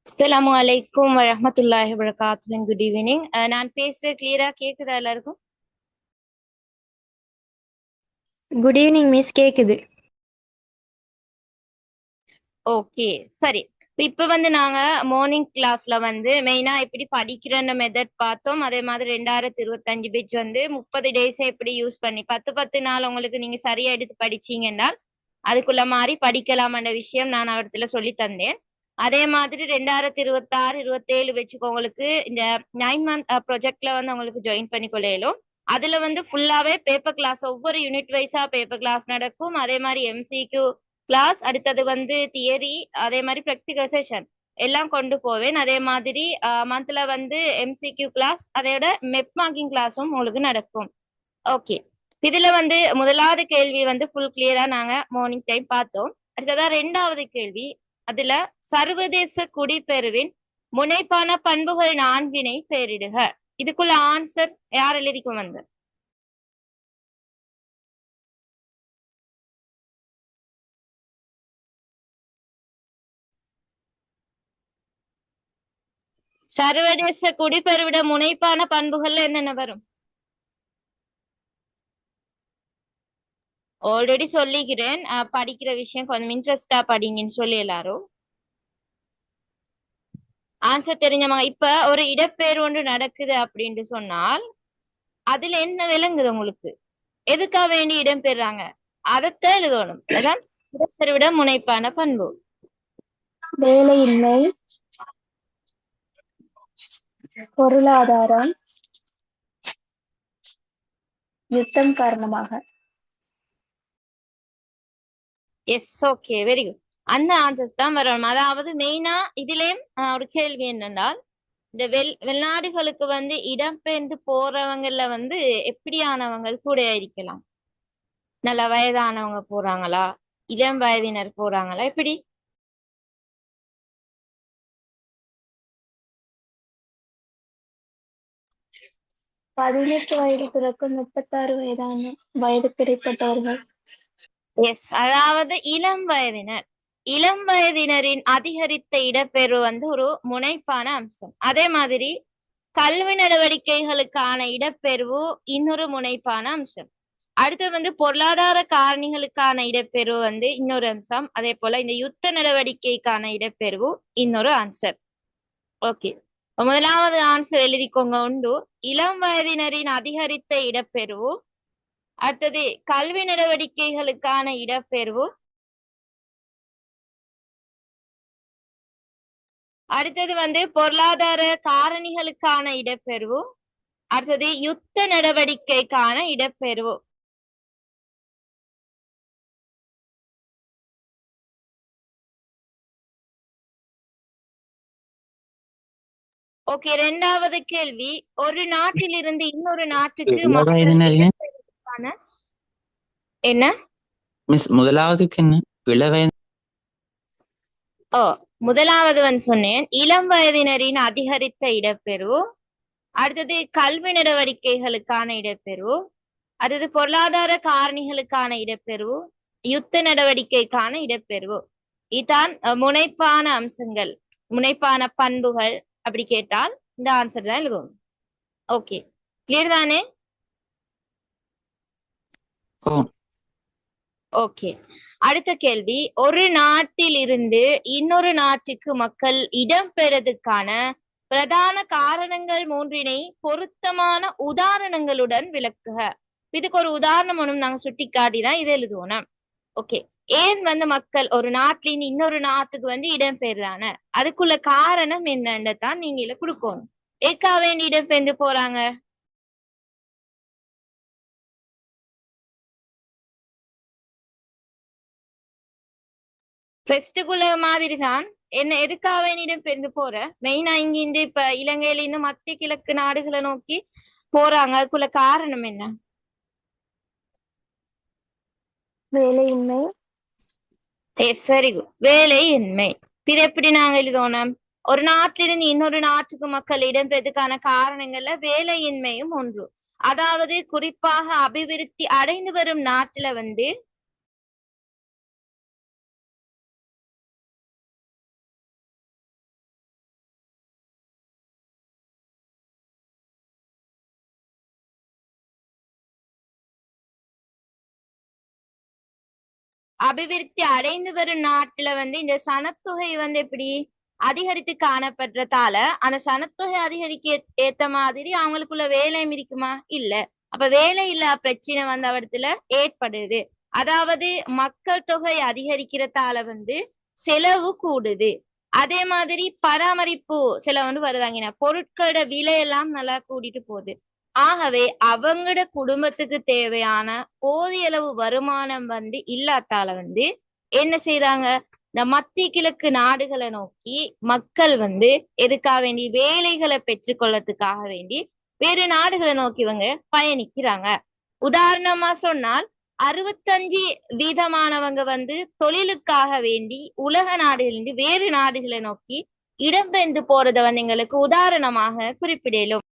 அஸ்ஸலாமு அலைக்கும் வரஹ்மத்துல்லாஹி வபரகாத்துஹு. Good evening. நான் பேசுறது கிளியரா கேக்குதா எல்லாருக்கும்? குட் ஈவினிங் மிஸ், கேக்குது. ஓகே, சரி. இப்ப நாங்க மார்னிங் கிளாஸ்ல மெயினா எப்படி படிக்கிற மெத்தட் பார்த்தோம். அதே மாதிரி 2025 பேஜ் 30 டேஸ் எப்படி யூஸ் பண்ணி 10 நாள் உங்களுக்கு நீங்க சரியா எடுத்து படிச்சீங்கன்னா அதுக்குள்ள மாதிரி படிக்கலாம்ன்ற விஷயம் நான் அவர்த்துல சொல்லி தந்தேன். அதே மாதிரி 2026 27 வச்சுக்கோ உங்களுக்கு இந்த 9 மந்த் ப்ரொஜெக்ட்ல உங்களுக்கு ஜாயின் பண்ணி கொள்ளையிலும். அதுல ஃபுல்லாவே பேப்பர் கிளாஸ், ஒவ்வொரு யூனிட் வைஸா பேப்பர் கிளாஸ் நடக்கும். அதே மாதிரி எம்சிக்யூ கிளாஸ், அடுத்தது தியரி, அதே மாதிரி ப்ராக்டிகல் செஷன் எல்லாம் கொண்டு போவேன். அதே மாதிரி மந்த்ல எம்சிக்யூ கிளாஸ், அதோட மெப் மார்க்கிங் கிளாஸும் உங்களுக்கு நடக்கும். ஓகே, இதுல முதலாவது கேள்வி ஃபுல் கிளியரா நாங்க மார்னிங் டைம் பார்த்தோம். அடுத்ததா ரெண்டாவது கேள்வி, அதுல சர்வதேச குடிபெயர்வின் முனைப்பான பண்புகள் 4 பெயரிடுக. இதுக்குள்ள ஆன்சர் யார் எழுதிக்கும் சர்வதேச குடிபெயர்விட முனைப்பான பண்புகள்ல என்னென்ன வரும்? ஆல்ரெடி சொல்லிக்கிறேன். படிக்கிற விஷயம் கொஞ்சம் இன்ட்ரெஸ்டா படிங்கன்னு சொல்லி எல்லாரும் ஆன்சர் தெரிஞ்சவங்க. இப்ப ஒரு இடப்பெயர் ஒன்று நடக்குது அப்படின்னு சொன்னால் அதுல என்ன விளங்குது உங்களுக்கு? எதுக்காக வேண்டி இடம்பெறாங்க அதத்தான் எழுதணும். அதான் இடப்பெயர்விட முனைப்பான பண்பு. வேலையின்மை, பொருளாதாரம், யுத்தம் காரணமாக. Yes, okay, very good. அந்த ஆன்சர்ஸ் தான் வரணும். அதாவது மெயினா இதுலயும் ஒரு கேள்வி என்னென்றால், இந்த வெளிநாடுகளுக்கு இடம்பெயர்ந்து போறவங்கல எப்படியானவங்க கூட இருக்கலாம்? நல்ல வயதானவங்க போறாங்களா, இளம் வயதினர் போறாங்களா, எப்படி? 18 வயது தொடக்கம் 36 வயதுக்கு இடைப்பட்டவர்கள். எஸ், அதாவது இளம் வயதினர். இளம் வயதினரின் அதிகரித்த இடப்பெயர்வு ஒரு முனைப்பான அம்சம். அதே மாதிரி கல்வி நடவடிக்கைகளுக்கான இடப்பெயர்வு இன்னொரு முனைப்பான அம்சம். அடுத்து பொருளாதார காரணிகளுக்கான இடப்பெயர்வு இன்னொரு அம்சம். அதே போல இந்த யுத்த நடவடிக்கைக்கான இடப்பெயர்வு இன்னொரு ஆன்சர். ஓகே, முதலாவது ஆன்சர் எழுதிக்கோங்க. உண்டு இளம் வயதினரின் அதிகரித்த இடப்பெயர்வு, அடுத்தது கல்வி நடவடிக்கைகளுக்கான இடப்பெயர்வு, அடுத்தது பொருளாதார காரணிகளுக்கான இடப்பெயர்வு, அடுத்தது யுத்த நடவடிக்கைக்கான இடப்பெயர்வு. ஓகே, இரண்டாவது கேள்வி, ஒரு நாட்டிலிருந்து இன்னொரு நாட்டுக்கு என்ன மிஸ் முதலாவதுக்கு என்ன இளவயது? ஓ, முதலாவது சொன்னேன் இளம் வயதினரின் அதிகரித்த இடப்பெயர்வு, அடுத்தது கல்வி நடவடிக்கைகளுக்கான இடப்பெயர்வு, அடுத்தது பொருளாதார காரணிகளுக்கான இடப்பெயர்வு, யுத்த நடவடிக்கைக்கான இடப்பெயர்வு. இதுதான் முனைப்பான அம்சங்கள், முனைப்பான பண்புகள். அப்படி கேட்டால் இந்த ஆன்சர் தான் இருக்கும். ஓகே, கிளியர் தானே? ஓகே, அடுத்த கேள்வி, ஒரு நாட்டில் இருந்து இன்னொரு நாட்டுக்கு மக்கள் இடம்பெறதுக்கான பிரதான காரணங்கள் 3 பொருத்தமான உதாரணங்களுடன் விளக்குக. இதுக்கு ஒரு உதாரணம் ஒன்றும் நாங்க சுட்டி காட்டிதான் இதை எழுதுவோம். ஓகே, ஏன் மக்கள் ஒரு நாட்டிலிருந்து இன்னொரு நாட்டுக்கு இடம்பெயர்றான, அதுக்குள்ள காரணம் என்னன்னு தான் நீங்க இதுல கொடுக்கணும். ஏக்கா வேண்டி இடம்பெயர்ந்து போறாங்க? ஃபெஸ்டுக்குள்ள மாதிரி தான். என்ன எதுக்காக வேண்டிடம் பெருந்து போற? மெயினா இங்க இப்ப இலங்கையில இருந்து மத்திய கிழக்கு நாடுகளை நோக்கி போறாங்க, அதுக்குள்ள காரணம் என்ன? வேலையின்மை. சரி, வேலையின்மை. இது எப்படி நாங்க எழுதணும்? ஒரு நாட்டிலிருந்து இன்னொரு நாட்டுக்கு மக்கள் இடம்பெறதுக்கான காரணங்கள்ல வேலையின்மையும் ஒன்று. அதாவது குறிப்பாக அபிவிருத்தி அடைந்து வரும் நாட்டுல அபிவிருத்தி அடைந்து வரும் நாட்டுல வந்து இந்த சனத்தொகை வந்து எப்படி அதிகரித்து காணப்படுறதால அந்த சனத்தொகை அதிகரிக்க ஏத்த மாதிரி அவங்களுக்குள்ள வேலையும் இருக்குமா இல்ல. அப்ப வேலை இல்லா பிரச்சனை வந்து அவடத்துல ஏற்படுது. அதாவது மக்கள் தொகை அதிகரிக்கிறதால வந்து செலவு கூடுது. அதே மாதிரி பராமரிப்பு செலவு வந்து வருதாங்கன்னா பொருட்களோட விலையெல்லாம் நல்லா கூட்டிட்டு போகுது. ஆகவே அவங்களோட குடும்பத்துக்கு தேவையான போதிய அளவு வருமானம் வந்து இல்லாதால வந்து என்ன செய்யறாங்க, இந்த மத்திய கிழக்கு நாடுகளை நோக்கி மக்கள் வந்து எதுக்காக வேண்டி வேலைகளை பெற்றுக்கொள்ளறதுக்காக வேண்டி வேறு நாடுகளை நோக்கி இவங்க பயணிக்கிறாங்க. உதாரணமா சொன்னால் 65% வந்து தொழிலுக்காக வேண்டி உலக நாடுகளிலிருந்து வேறு நாடுகளை நோக்கி இடம்பெயர்ந்து போறத வந்து எங்களுக்கு உதாரணமாக குறிப்பிடலும்.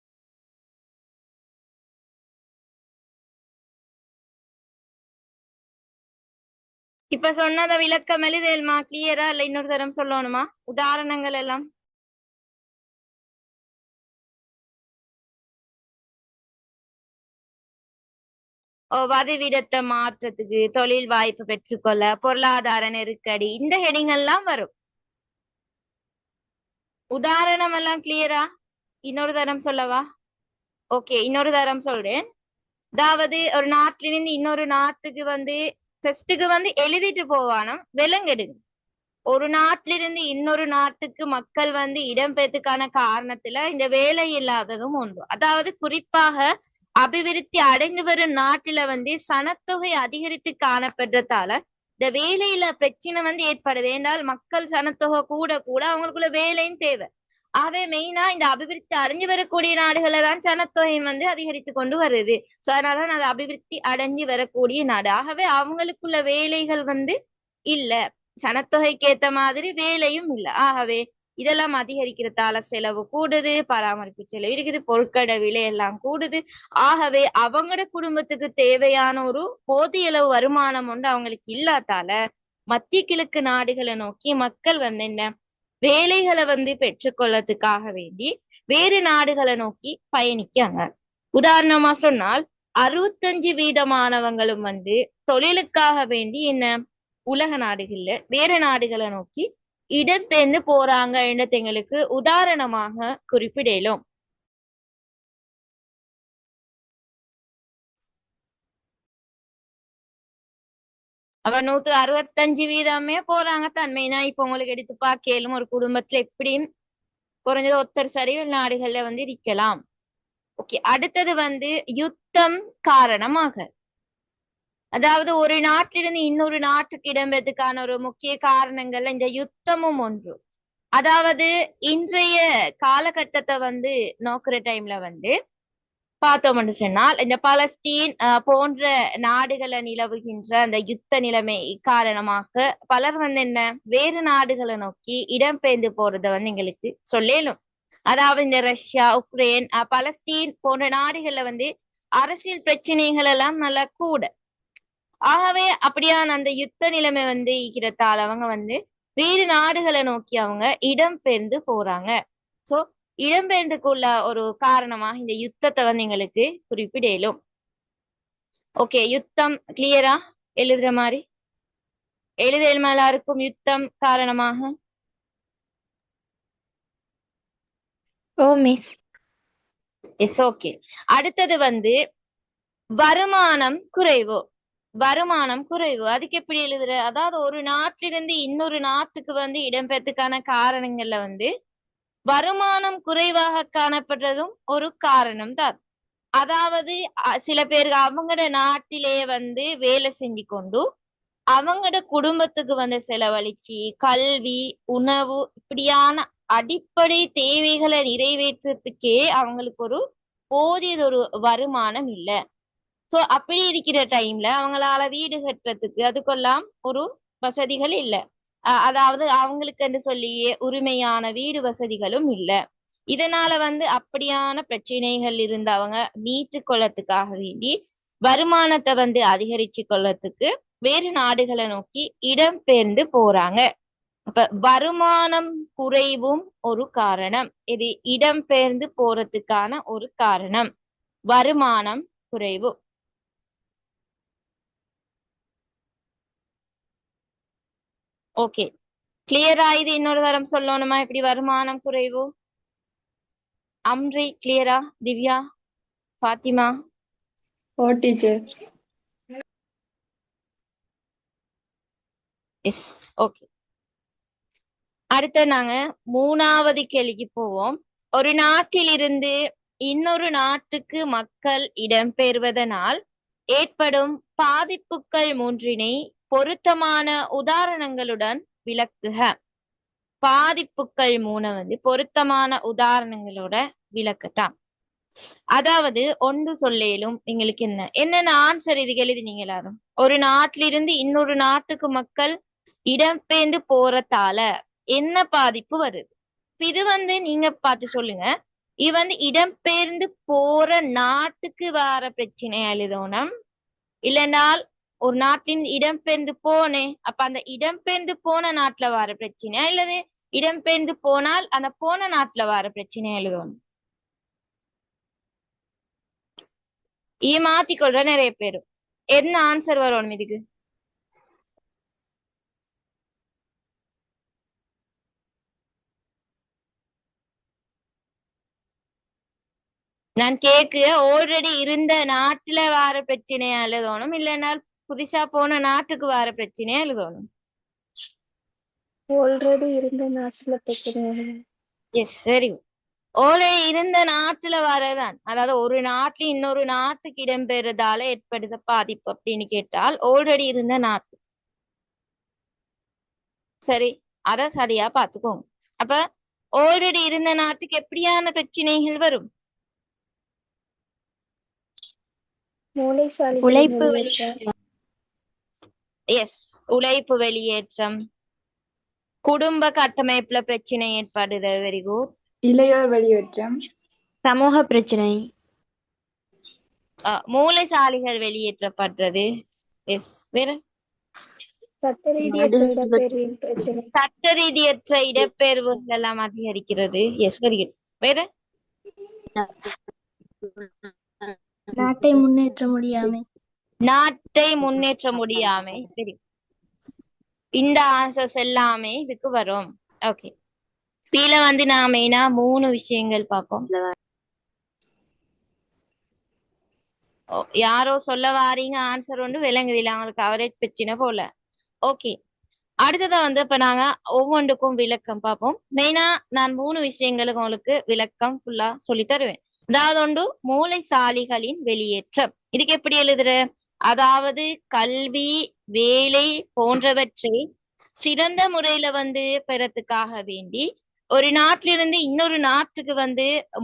இப்ப சொன்னத விளக்கம் எழுதேல்மா? கிளியரா இல்ல இன்னொரு தரம் சொல்லணுமா உதாரணங்கள் எல்லாம்? வதிவிடத்தை மாற்றத்துக்கு, தொழில் வாய்ப்பு பெற்றுக்கொள்ள, பொருளாதார நெருக்கடி, இந்த ஹெடிங் எல்லாம் வரும். உதாரணம் எல்லாம் கிளியரா? இன்னொரு தரம் சொல்லவா? ஓகே, இன்னொரு தரம் சொல்றேன். அதாவது ஒரு நாட்டிலிருந்து இன்னொரு நாட்டுக்கு வந்து டெஸ்ட்டுக்கு வந்து எழுதிட்டு போவானோம் விலங்கெடுங்க. ஒரு நாட்டிலிருந்து இன்னொரு நாட்டுக்கு மக்கள் வந்து இடம்பெயர்த்துக்கான காரணத்துல இந்த வேலை இல்லாததும் ஒன்று. அதாவது குறிப்பாக அபிவிருத்தி அடைந்து வரும் நாட்டுல வந்து சனத்தொகை அதிகரித்து காணப்படுறதால இந்த வேலையில பிரச்சனை வந்து ஏற்படுது. என்றால் மக்கள் சனத்தொகை கூட கூட அவங்களுக்குள்ள வேலையும் தேவை. ஆகவே மெயினா இந்த அபிவிருத்தி அடைஞ்சு வரக்கூடிய நாடுகளை தான் சனத்தொகை வந்து அதிகரித்து கொண்டு வருது. சோ அதனாலதான் அது அபிவிருத்தி அடைஞ்சு வரக்கூடிய நாடு. ஆகவே அவங்களுக்குள்ள வேலைகள் வந்து இல்ல, சனத்தொகைக்கு ஏத்த மாதிரி வேலையும் இல்ல. ஆகவே இதெல்லாம் அதிகரிக்கிறதால செலவு கூடுது, பராமரிப்பு செலவு இருக்குது, பொருட்களோட விலை எல்லாம் கூடுது. ஆகவே அவங்களோட குடும்பத்துக்கு தேவையான ஒரு போதிய அளவு வருமானம் ஒன்று அவங்களுக்கு இல்லாதால மத்திய கிழக்கு நாடுகளை நோக்கி மக்கள் வந்து என்ன வேலைகளை வந்து பெற்றுக்கொள்ளறதுக்காக வேண்டி வேறு நாடுகளை நோக்கி பயணிக்காங்க. உதாரணமா சொன்னால் 65% வந்து தொழிலுக்காக வேண்டி என்ன உலக நாடுகள்ல வேற நாடுகளை நோக்கி இடம்பெயர்ந்து போறாங்க என்றது எங்களுக்கு உதாரணமாக குறிப்பிடலும். அவ 165% போறாங்க தன்மைனா இப்ப உங்களுக்கு எடுத்து பார்க்கலும் ஒரு குடும்பத்துல எப்படியும் குறைஞ்சது ஒருத்தர் சரி நாடுகள்ல வந்து இருக்கலாம். ஓகே, அடுத்தது வந்து யுத்தம் காரணமாக, அதாவது ஒரு நாட்டிலிருந்து இன்னொரு நாட்டுக்கு இடம்பெறதுக்கான ஒரு முக்கிய காரணங்கள்ல இந்த யுத்தமும் ஒன்று. அதாவது இன்றைய காலகட்டத்தை வந்து நோக்குற டைம்ல வந்து பார்த்தோம்னு சொன்னால் இந்த பலஸ்தீன் போன்ற நாடுகளை நிலவுகின்ற அந்த யுத்த நிலைமை காரணமாக பலர் வந்து என்ன வேறு நாடுகளை நோக்கி இடம்பெயர்ந்து போறத வந்து எங்களுக்கு சொல்லலும். அதாவது இந்த ரஷ்யா, உக்ரைன், பலஸ்தீன் போன்ற நாடுகள்ல வந்து அரசியல் பிரச்சனைகள் எல்லாம் நல்லா கூட. ஆகவே அப்படியான அந்த யுத்த நிலைமை வந்து இருக்கிறதால அவங்க வந்து வேறு நாடுகளை நோக்கி அவங்க இடம்பெயர்ந்து போறாங்க. சோ இடம்பெயர்ந்துக்குள்ள ஒரு காரணமாக இந்த யுத்தத்தை வந்து எங்களுக்கு குறிப்பிடலும். ஓகே, யுத்தம் கிளியரா? எழுதுற மாதிரி எழுதல் எல்லாருக்கும் யுத்தம் காரணமாக? ஓ மிஸ். Yes, okay. அடுத்தது வந்து வருமானம் குறைவு. வருமானம் குறைவு அதுக்கு எப்படி எழுதுற? அதாவது ஒரு நாட்டிலிருந்து இன்னொரு நாட்டுக்கு வந்து இடம்பெயர்த்துக்கான காரணங்கள்ல வந்து வருமானம் குறைவாக காணப்படுறதும் ஒரு காரணம் தான். அதாவது சில பேருக்கு அவங்களோட நாட்டிலேயே வந்து வேலை செஞ்சு கொண்டு அவங்களோட குடும்பத்துக்கு வந்து செலவழிச்சு கல்வி, உணவு இப்படியான அடிப்படை தேவைகளை நிறைவேற்றத்துக்கே அவங்களுக்கு ஒரு போதியது ஒரு வருமானம் இல்லை. சோ அப்படி இருக்கிற டைம்ல அவங்களால வீடு கட்டுறதுக்கு அதுக்கெல்லாம் ஒரு வசதிகள் இல்லை. அதாவது அவங்களுக்கு என்று சொல்லியே உரிமையான வீடு வசதிகளும் இல்லை. இதனால வந்து அப்படியான பிரச்சனைகள் இருந்து அவங்க மீட்டு கொள்ளத்துக்காக வேண்டி வருமானத்தை வந்து அதிகரிச்சு கொள்ளத்துக்கு வேறு நாடுகளை நோக்கி இடம்பெயர்ந்து போறாங்க. அப்ப வருமானம் குறைவும் ஒரு காரணம். இது இடம்பெயர்ந்து போறதுக்கான ஒரு காரணம், வருமானம் குறைவு. ஓகே, கிளியரா? இது இன்னொரு தரம் சொல்லணுமா இப்படி வருமானம் குறைவு? அம்ரி கிளியரா? திவ்யா, ஃபாத்திமா? ஓ டீச்சர். Yes, okay. அடுத்து நாங்க 3வது கேள்விக்கு போவோம். ஒரு நாட்டிலிருந்து இன்னொரு நாட்டுக்கு மக்கள் இடம்பெயர்வதனால் ஏற்படும் பாதிப்புகள் 3 பொருத்தமான உதாரணங்களுடன் விளக்குக. பாதிப்புகள் 3 பொருத்தமான உதாரணங்களோட விளக்கத்தான். அதாவது ஒன்று சொல்லேலும் எங்களுக்கு என்னென்ன ஆன்சர் இதுக்கு எழுதினீங்க எல்லாரும்? ஒரு நாட்டிலிருந்து இன்னொரு நாட்டுக்கு மக்கள் இடம்பெயர்ந்து போறதால என்ன பாதிப்பு வருது? இது நீங்க பார்த்து சொல்லுங்க. இது இடம்பெயர்ந்து போற நாட்டுக்கு வர பிரச்சனையா எழுதணும், இல்லைனால் ஒரு நாட்டின் இடம்பெயர்ந்து போனேன் அப்ப அந்த இடம்பெயர்ந்து போன நாட்டுல வர பிரச்சனையா, இல்லது இடம்பெயர்ந்து போனால் அந்த போன நாட்டுல வர பிரச்சனையா எழுதணும்? மாத்திக்கொள்ற நிறைய பேரு. என்ன ஆன்சர் வரணும் இதுக்கு? நான் கேக்கு ஆல்ரெடி இருந்த நாட்டுல வர பிரச்சனையா எழுதணும், இல்லைன்னா புதுசா போன நாட்டுக்கு வர பிரச்சனையா எழுதணும்? ஆல்ரெடி இருந்த நாட்டுல பிரச்சனை. S, very good. ஆல்ரெடி இருந்த நாட்டுல வரதான், அதாவது ஒரு நாட்டுல இன்னொரு நாட்டுக்கு இடம்பெறதால ஏற்படுத்த பாதிப்பு அப்படின்னு கேட்டால் ஆல்ரெடி இருந்த நாட்டு. சரி, அத சரியா பாத்துக்கோங்க. அப்ப ஆல்ரெடி இருந்த நாட்டுக்கு எப்படியான பிரச்சனைகள் வரும்? உழைப்பு எஸ், உழைப்பு வெளியேற்றம், குடும்ப கட்டமைப்புல பிரச்சனை ஏற்படுதல். Very good. இளையோர் வெளியேற்றம், சமூக பிரச்சனை, மூளைசாலிகள் வெளியேற்றப்படுறது. எஸ், வேற சட்ட ரீதியற்ற இடப்பெயர்வுகள் எல்லாம் அதிகரிக்கிறது. Yes, very good. வேற நாட்டை முன்னேற்ற முடியாமை. நாட்டை முன்னேற்ற முடியாமை. சரி, இந்த ஆன்சர்ஸ் எல்லாமே இதுக்கு வரும். ஓகே, கீழே நான் மெயினா 3 விஷயங்கள் பார்ப்போம். யாரோ சொல்ல வாரீங்க ஆன்சர் ஒன்று விளங்குது இல்ல, அவங்களுக்கு கவரேஜ் பிரச்சனை போல. ஓகே, அடுத்ததா இப்ப நாங்க ஒவ்வொன்றுக்கும் விளக்கம் பார்ப்போம். மெயினா நான் 3 விஷயங்களுக்கு உங்களுக்கு விளக்கம் ஃபுல்லா சொல்லி தருவேன். அதாவது ஒன்று மூளைசாலிகளின் வெளியேற்றம். இதுக்கு எப்படி எழுதுற? அதாவது கல்வி, வேலை போன்றவற்றை சிறந்த முறையில பெறத்துக்காக வேண்டி ஒரு நாட்டிலிருந்து இன்னொரு நாட்டுக்கு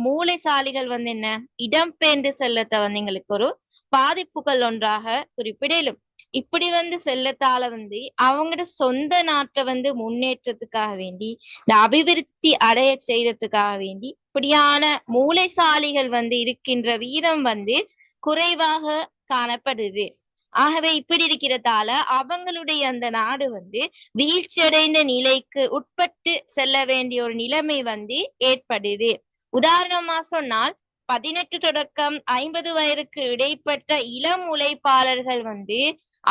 மூளைசாலிகள் என்ன இடம்பெயர்ந்து செல்லத்தை எங்களுக்கு ஒரு பாதிப்புகள் ஒன்றாக குறிப்பிடலும். இப்படி செல்லத்தால அவங்களோட சொந்த நாட்டை முன்னேற்றத்துக்காக வேண்டி, இந்த அபிவிருத்தி அடைய செய்யறதுக்காக வேண்டி இப்படியான மூளைசாலிகள் இருக்கின்ற வீதம் குறைவாக காணப்படுது. ஆகவே இப்படி இருக்கிறதால அவங்களுடைய அந்த நாடு வீழ்ச்சியடைந்த நிலைக்கு உட்பட்டு செல்ல வேண்டிய ஒரு நிலைமை ஏற்படுது. உதாரணமா சொன்னால் 18 தொடக்கம் 50 வயதுக்கு இடைப்பட்ட இளம் உழைப்பாளர்கள்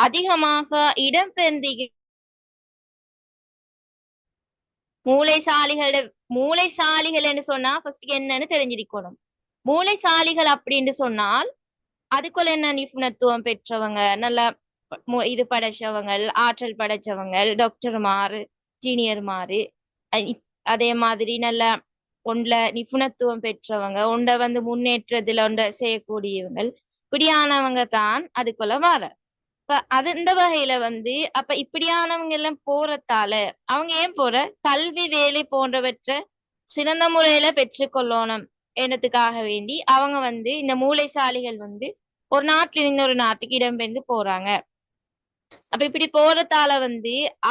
அதிகமாக இடம்பெயர்ந்து மூளைசாலிகள் என்று சொன்னா ஃபர்ஸ்ட் என்னன்னு தெரிஞ்சிருக்கணும். மூளைசாலிகள் அப்படின்னு சொன்னால் அதுக்குள்ள என்ன நிபுணத்துவம் பெற்றவங்க, நல்லா இது படைச்சவங்க, ஆற்றல் படைச்சவங்க, டாக்டர்மாரு, ஜீனியர்மாரு, அதே மாதிரி நல்ல ஒன்றுல நிபுணத்துவம் பெற்றவங்க, ஒன்றை முன்னேற்றத்துல ஒன்றை செய்யக்கூடியவங்க, இப்படியானவங்க தான் அதுக்குள்ள வர. இப்ப அந்த வகையில அப்ப இப்படியானவங்க எல்லாம் போறதால அவங்க ஏன் போற? கல்வி, வேலை போன்றவற்றை சிறந்த முறையில பெற்றுக்கொள்ளணும் என்னத்துக்காக வேண்டி அவங்க இந்த மூளைசாலிகள் ஒரு நாட்டுல இன்னொரு நாட்டுக்கு இடம்பெயர்ந்து போறாங்க. அப்ப இப்படி போறதால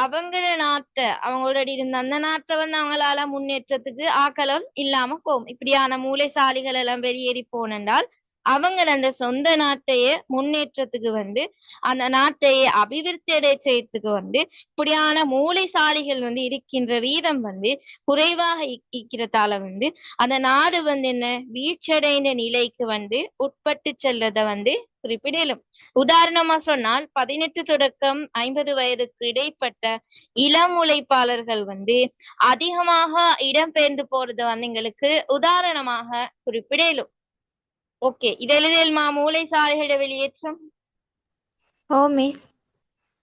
அவங்களோட நாட்டை, அவங்களோட இருந்த அந்த நாட்டை அவங்களால முன்னேற்றத்துக்கு ஆக்கலம் இல்லாம போகும். இப்படியான மூளைசாலிகள் எல்லாம் வெளியேறி போனால் அவங்க அந்த சொந்த நாட்டையே முன்னேற்றத்துக்கு வந்து அந்த நாட்டையே அபிவிருத்தி அடைய செய்யறதுக்கு வந்து இப்படியான மூளைசாலிகள் வந்து இருக்கின்ற வீதம் வந்து குறைவாக இருக்கிறதால வந்து அந்த நாடு வந்து என்ன வீழ்ச்சியடைந்த நிலைக்கு வந்து உட்பட்டு செல்லத வந்து குறிப்பிடலும். உதாரணமா சொன்னால் 18 தொடக்கம் 50 வயதுக்கு இடைப்பட்ட இளம் உழைப்பாளர்கள் வந்து அதிகமாக இடம்பெயர்ந்து போறது வந்து எங்களுக்கு உதாரணமாக குறிப்பிடலும். ஓகே, இது எழுதியல்மா மூளைசாலிகள வெளியேற்றம். ஓ மிஸ்.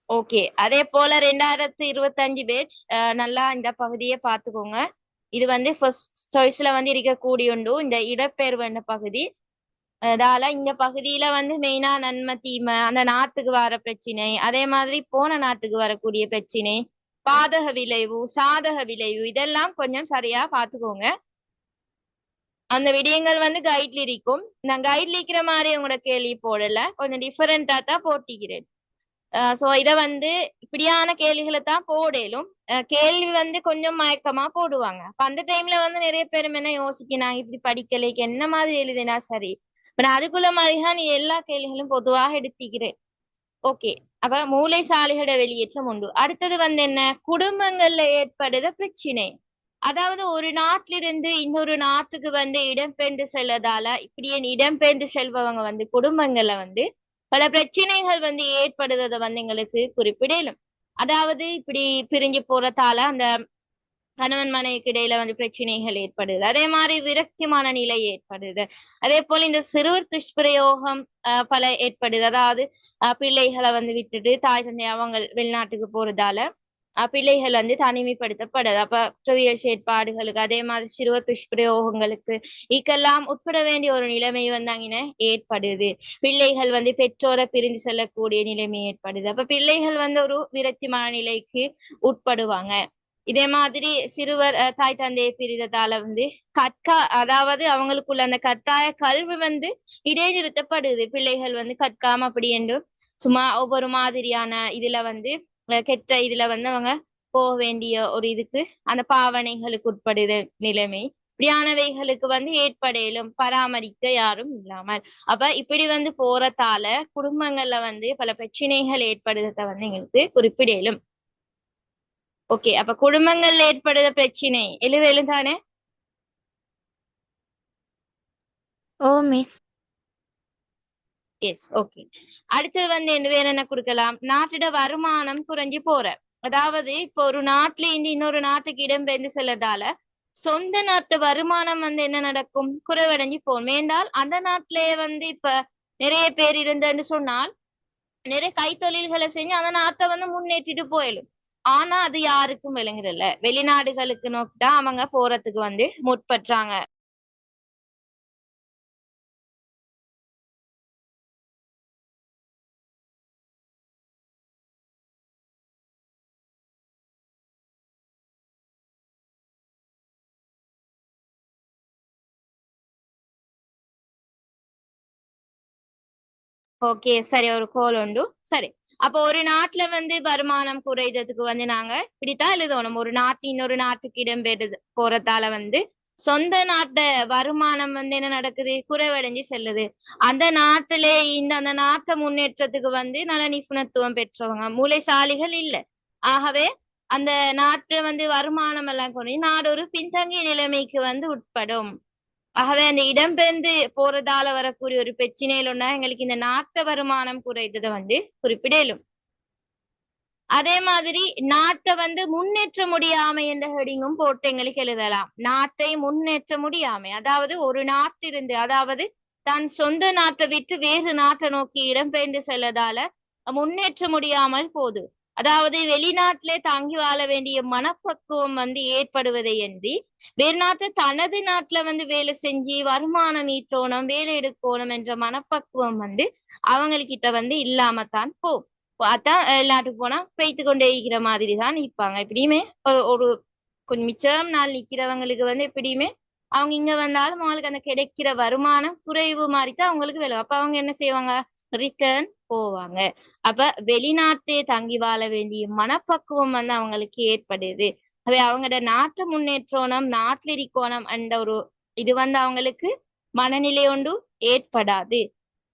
ஓகே, அதே போல 2025 பேட்ச் நல்லா இந்த பகுதியை பார்த்துக்கோங்க. இது வந்து ஃபர்ஸ்ட் சாய்ஸ்ல வந்து இருக்கக்கூடிய உண்டு இந்த இடப்பெயர்வு பகுதி. அதால இந்த பகுதியில வந்து மெயினா நன்மை தீமை, அந்த நாட்டுக்கு வர பிரச்சனை, அதே மாதிரி போன நாட்டுக்கு வரக்கூடிய பிரச்சனை, பாதக விளைவு, சாதக விளைவு, இதெல்லாம் கொஞ்சம் சரியா பாத்துக்கோங்க. அந்த விடயங்கள் வந்து கைட்ல இருக்கும். நான் கைட்ல இருக்கிற மாதிரி உங்களோட கேள்வி போடல, கொஞ்சம் டிஃபரெண்டா தான் போட்டிக்கிறேன். சோ இத வந்து இப்படியான கேள்விகளை தான் போடலும். கேள்வி வந்து கொஞ்சம் மயக்கமா போடுவாங்க. அப்ப அந்த டைம்ல வந்து நிறைய பேரும் என்ன யோசிக்கிறாங்க, இப்படி படிக்கலைக்கு என்ன மாதிரி எழுதினா சரி. இப்ப நான் அதுக்குள்ள மாதிரிதான் நீ எல்லா கேள்விகளும் பொதுவாக எடுத்துக்கிறேன். ஓகே, அப்ப மூளைசாலிகளோட வெளியேற்றம் உண்டு. அடுத்தது வந்து என்ன, குடும்பங்கள்ல ஏற்படுற பிரச்சனை. அதாவது ஒரு நாட்டிலிருந்து இன்னொரு நாட்டுக்கு வந்து இடம்பெயர்ந்து செல்வதால இப்படியே இடம்பெயர்ந்து செல்பவங்க வந்து குடும்பங்கள்ல வந்து பல பிரச்சனைகள் வந்து ஏற்படுறத வந்து எங்களுக்கு குறிப்பிடலும். அதாவது இப்படி பிரிஞ்சு போறதால அந்த கணவன் மனைவிக்கு இடையில வந்து பிரச்சனைகள் ஏற்படுது. அதே மாதிரி விரக்திமான நிலை ஏற்படுது. அதே போல இந்த சிறுவர் துஷ்பிரயோகம் பல ஏற்படுது. அதாவது பிள்ளைகளை வந்து விட்டுட்டு தாய் தந்தை அவங்க வெளிநாட்டுக்கு போறதால பிள்ளைகள் வந்து தனிமைப்படுத்தப்படுது. அப்ப துறவியல் செயற்பாடுகளுக்கு அதே மாதிரி சிறுவர் துஷ்பிரயோகங்களுக்கு இதுக்கெல்லாம் உட்பட வேண்டிய ஒரு நிலைமை வந்து அங்கே ஏற்படுது. பிள்ளைகள் வந்து பெற்றோரை பிரிந்து செல்லக்கூடிய நிலைமை ஏற்படுது. அப்ப பிள்ளைகள் வந்து ஒரு விரக்திமான நிலைக்கு உட்படுவாங்க. இதே மாதிரி சிறுவர் தாய் தந்தையை பிரிததால வந்து அதாவது அவங்களுக்குள்ள அந்த கட்டாய கல்வி வந்து இடைநிறுத்தப்படுது. பிள்ளைகள் வந்து கற்காம அப்படி என்று சும்மா ஒவ்வொரு மாதிரியான இதுல வந்து கெட்ட இதுல வந்து அவங்க போக வேண்டிய ஒரு இதுக்கு அந்த பாவனைகளுக்கு உட்படுத நிலைமை. இப்படியானவைகளுக்கு வந்து ஏற்படையிலும் பராமரிக்க யாரும் இல்லாமல். அப்ப இப்படி வந்து போறதால குடும்பங்கள்ல வந்து பல பிரச்சனைகள் ஏற்படுறத வந்து எங்களுக்கு குறிப்பிடலும். ஓகே, அப்ப குடும்பங்கள்ல ஏற்படுற பிரச்சனை எழுதானே. ஓ மிஸ். Yes, okay. அடுத்தது வந்து வேற என்ன கொடுக்கலாம், நாட்டோட வருமானம் குறைஞ்சு போற. அதாவது இப்போ ஒரு நாட்டுல இருந்து இன்னொரு நாட்டுக்கு இடம்பெயர்ந்து செல்லதால சொந்த நாட்டு வருமானம் வந்து என்ன நடக்கும், குறைவடைஞ்சு போகும். ஏண்டால் அந்த நாட்டிலேயே வந்து இப்ப நிறைய பேர் இருந்தன்னு சொன்னால் நிறைய கைத்தொழில்களை செஞ்சு அந்த நாட்டை வந்து முன்னேற்றிட்டு போயிடும். ஆனா அது யாருக்கும் விளங்குறதில்ல. வெளிநாடுகளுக்கு நோக்கிதான் அவங்க போறதுக்கு வந்து முற்பற்றாங்க. ஓகே, சரி, ஒரு கோல் உண்டு. சரி, அப்போ ஒரு நாட்டுல வந்து வருமானம் குறைறதுக்கு வந்து நாங்க இப்படித்தான் எழுதணும். ஒரு நாட்டு இன்னொரு நாட்டுக்கு இடம்பெயர்ந்து போறதால வந்து சொந்த நாட்ட வருமானம் வந்து என்ன நடக்குது, குறைவடைஞ்சு செல்லுது. அந்த நாட்டிலே அந்த நாட்டை முன்னேற்றத்துக்கு வந்து நல்ல நிபுணத்துவம் பெற்றவங்க மூளைசாலிகள் இல்லை. ஆகவே அந்த நாட்டு வந்து வருமானம் எல்லாம் குறைஞ்சு நாடு ஒரு பின்தங்கிய நிலைமைக்கு வந்து உட்படும். ஆகவே அந்த இடம்பெயர்ந்து போறதால வரக்கூடிய ஒரு பிரச்சனையில ஒன்னா எங்களுக்கு இந்த நாட்டு வருமானம் குறைந்ததை வந்து குறிப்பிடலும். அதே மாதிரி நாட்டை வந்து முன்னேற்ற முடியாமை என்ற ஹெடிங்கும் போட்டு எங்களுக்கு எழுதலாம். நாட்டை முன்னேற்ற முடியாமை, அதாவது ஒரு நாட்டிலிருந்து, அதாவது தன் சொந்த நாட்டை விட்டு வேறு நாட்டை நோக்கி இடம்பெயர்ந்து செல்லதால முன்னேற்ற முடியாமல் போது. அதாவது வெளிநாட்டிலே தங்கி வாழ வேண்டிய மனப்பக்குவம் வந்து ஏற்படுவதை என்று வேறு நாட்டு தனது நாட்டுல வந்து வேலை செஞ்சு வருமானம் ஈட்டணும், வேலை எடுக்கணும் என்ற மனப்பக்குவம் வந்து அவங்கக்கிட்ட வந்து இல்லாமத்தான் போகும். அதான் வெளிநாட்டுக்கு போனா பெய்த்து கொண்டே இருக்கிற மாதிரி தான் நிற்பாங்க. எப்படியுமே ஒரு கொஞ்சம் மிச்சம் நாள் நிக்கிறவங்களுக்கு வந்து எப்படியுமே அவங்க இங்க வந்தாலும் அவங்களுக்கு அந்த கிடைக்கிற வருமானம் குறைவு மாதிரிதான் அவங்களுக்கு வேலை. அப்ப அவங்க என்ன செய்வாங்க, ரிட்டர்ன் போவாங்க. அப்ப வெளிநாட்டே தங்கி வாழ வேண்டிய மனப்பக்குவம் வந்து அவங்களுக்கு ஏற்படுது. அவங்களோட நாட்டு முன்னேற்றணும், நாட்டில் இருக்கணும் அந்த ஒரு இது வந்து அவங்களுக்கு மனநிலை ஒன்று ஏற்படாது.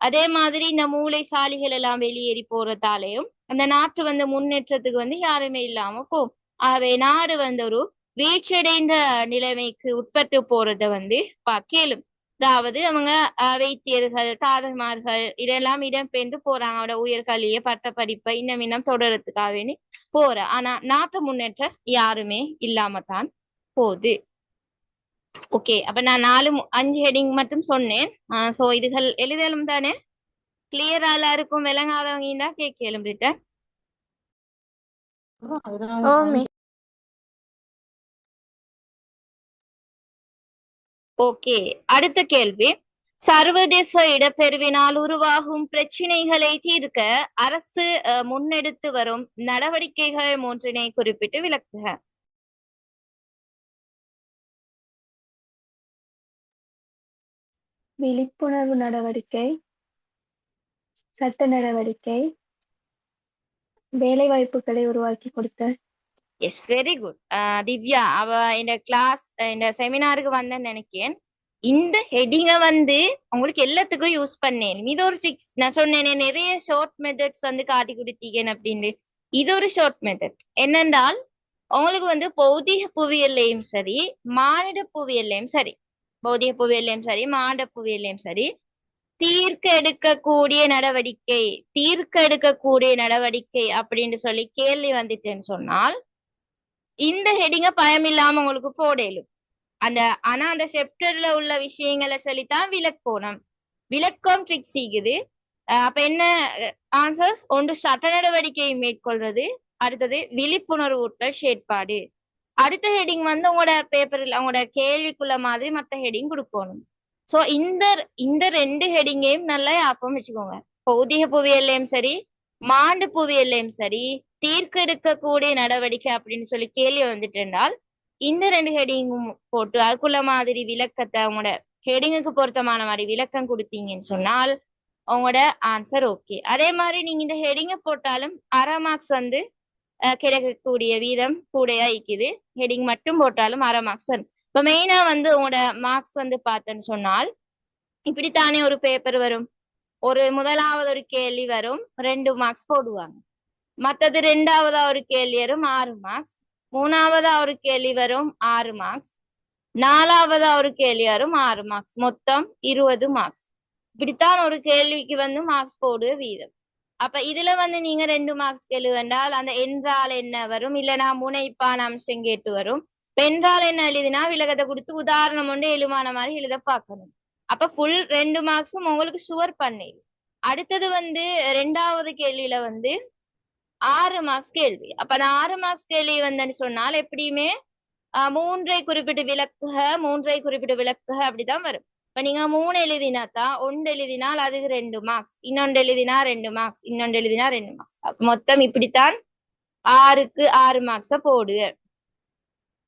அதே மாதிரி இந்த மூளைசாலிகள் எல்லாம் வெளியேறி போறதாலேயும் அந்த நாட்டு வந்து முன்னேற்றத்துக்கு வந்து யாருமே இல்லாம போகும். ஆகவே நாடு வந்து ஒரு வீழ்ச்சியடைந்த நிலைமைக்கு உட்பட்டு போறத வந்து கேளும். அதாவது அவங்க வைத்தியர்கள், தாதமார்கள் இதெல்லாம் இடம்பெயர்ந்து போறாங்க. அவட உயர்கல்விய பட்ட படிப்பை இன்னும் தொடரத்துக்காக வேண்டி போற. ஆனா நாட்டு முன்னேற்றம் யாருமே இல்லாம தான் போகுது. ஓகே, அப்ப நான் 5 ஹெடிங் மட்டும் சொன்னேன். சோ இதுகள் எழுதலும் தானே? கிளியரா எல்லாருக்கும் விளங்காதவங்க தான் கேட்கலும் ரிட்டன். ஓ மிஸ். ஓகே, அடுத்த கேள்வி. சர்வதேச இடப்பெயர்வினால் உருவாகும் பிரச்சினைகளை தீர்க்க அரசு முன்னெடுத்து வரும் நடவடிக்கைகள் 3 குறிப்பிட்டு விளக்குக. விழிப்புணர்வு நடவடிக்கை, சட்ட நடவடிக்கை, வேலை வாய்ப்புகளை உருவாக்கி கொடுத்த. S, very good. திவ்யா அவ இந்த கிளாஸ் இந்த செமினாருக்கு வந்தேன்னு நினைக்கிறேன். இந்த ஹெடிங்க வந்து உங்களுக்கு எல்லாத்துக்கும் யூஸ் பண்ணேன். இது ஒரு ட்ரிக்ஸ். நான் சொன்னேனே நிறைய ஷார்ட் மெத்தட்ஸ் வந்து காட்டி கொடுத்தீங்க அப்படின்னு. இது ஒரு ஷார்ட் மெத்தட். என்னென்றால் உங்களுக்கு வந்து பௌதிக புவியியல்லையும் சரி, மானிட புவியியல்லையும் சரி, பௌதிக புவியியல்லையும் சரி, மானிட புவியியல்லையும் சரி, தீர்க்க எடுக்கக்கூடிய நடவடிக்கை அப்படின்னு சொல்லி கேள்வி வந்துட்டேன்னு சொன்னால் இந்த ஹெடிங்க பயம் இல்லாம உங்களுக்கு போடலும். ஆனா அந்த செப்டர்ல உள்ள விஷயங்களை சொல்லித்தான் விளக்கம் ட்ரிக்ஸ் இருக்குது. அப்ப என்ன ஆன்சர்ஸ்? ஒன்று சட்ட நடவடிக்கையை மேற்கொள்றது, அடுத்தது விழிப்புணர்வு ஊட்டல் செயற்பாடு. அடுத்த ஹெடிங் வந்து உங்களோட பேப்பர்ல உங்களோட கேள்விக்குள்ள மாதிரி மத்த ஹெடிங் கொடுக்கணும். சோ இந்த 2 ஹெடிங்கையும் நல்லா ஞாபகம் வச்சுக்கோங்க. பௌதிக புவியியல்லையும் சரி, மாண்டு புவியியல்லையும் சரி, தீர்க்க எடுக்கக்கூடிய நடவடிக்கை அப்படின்னு சொல்லி கேள்வி வந்துட்டு இருந்தால் இந்த 2 ஹெடிங்கும் போட்டு அதுக்குள்ள மாதிரி விளக்கத்தை உங்களோட ஹெடிங்குக்கு பொருத்தமான மாதிரி விளக்கம் கொடுத்தீங்கன்னு சொன்னால் உங்களோட ஆன்சர் ஓகே. அதே மாதிரி நீங்க இந்த ஹெடிங்கை போட்டாலும் அரை மார்க்ஸ் வந்து கிடைக்கக்கூடிய வீதம் கூடையா இருக்குது. ஹெடிங் மட்டும் போட்டாலும் அரை மார்க்ஸ் வரும். இப்ப மெயினா வந்து உங்களோட மார்க்ஸ் வந்து பார்த்தேன்னு சொன்னால் இப்படித்தானே ஒரு பேப்பர் வரும். முதலாவது ஒரு கேள்வி வரும், 2 மார்க்ஸ் போடுவாங்க. மற்றது 2ஆவதா ஒரு கேள்வி வரும், 6 மார்க்ஸ். 3ஆவதா ஒரு கேள்வி வரும், 6 மார்க்ஸ். 4ஆவதா ஒரு கேள்வி வரும், 6 மார்க்ஸ். மொத்தம் 20 மார்க்ஸ். இப்படித்தான் ஒரு கேள்விக்கு வந்து மார்க்ஸ் போடுற வீதம். அப்ப இதுல வந்து நீங்க 2 மார்க்ஸ் எழுதுண்டால் அந்த என்றால் என்ன வரும், இல்லைன்னா முனைப்பான அம்சம் கேட்டு வரும். என்றால் என்ன எழுதினா விளக்கத்தை கொடுத்து உதாரணம் ஒன்று எழுமான மாதிரி எழுத பார்க்கணும். அப்ப ஃபுல் 2 மார்க்ஸும் உங்களுக்கு சுவர் பண்ணி. அடுத்தது வந்து 2ஆவது கேள்வியில வந்து 6 மார்க்ஸ் கேள்வி. அப்ப அந்த 6 மார்க்ஸ் கேள்வி வந்து சொன்னால் எப்படியுமே 3 குறிப்பிட்டு விளக்குக அப்படிதான் வரும். இப்ப நீங்க 3 எழுதினாத்தான் 1 எழுதினால் அதுக்கு 2 மார்க்ஸ், இன்னொன்று எழுதினா 2 மார்க்ஸ், இன்னொன்று எழுதினா 2 மார்க்ஸ். மொத்தம் இப்படித்தான் 6க்கு 6 மார்க்ஸ போடுங்க.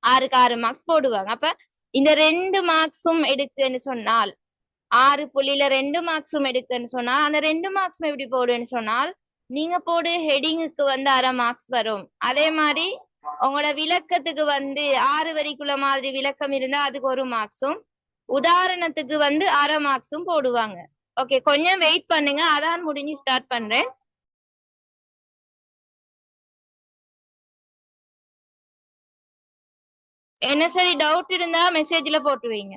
6க்கு 6 மார்க்ஸ் போடுவாங்க. அப்ப இந்த 2 மார்க்ஸும் எடுக்குன்னு சொன்னால் 6 புள்ளியில 2 மார்க்ஸும் எடுக்குன்னு சொன்னால் அந்த 2 மார்க்ஸும் எப்படி போடுன்னு சொன்னால் நீங்க போடு ஹெடிங்குக்கு வந்து அரை மார்க்ஸ் வரும். அதே மாதிரி உங்களோட விளக்கத்துக்கு வந்து 6 வரிக்குள்ள மாதிரி விளக்கம் இருந்தா அதுக்கு 1 மார்க்ஸும், உதாரணத்துக்கு வந்து அரை மார்க்ஸும் போடுவாங்க. ஓகே, கொஞ்சம் வெயிட் பண்ணுங்க, அதான் முடிஞ்சு ஸ்டார்ட் பண்றேன். என்ன சரி டவுட் இருந்தா மெசேஜ்ல போட்டு வைங்க.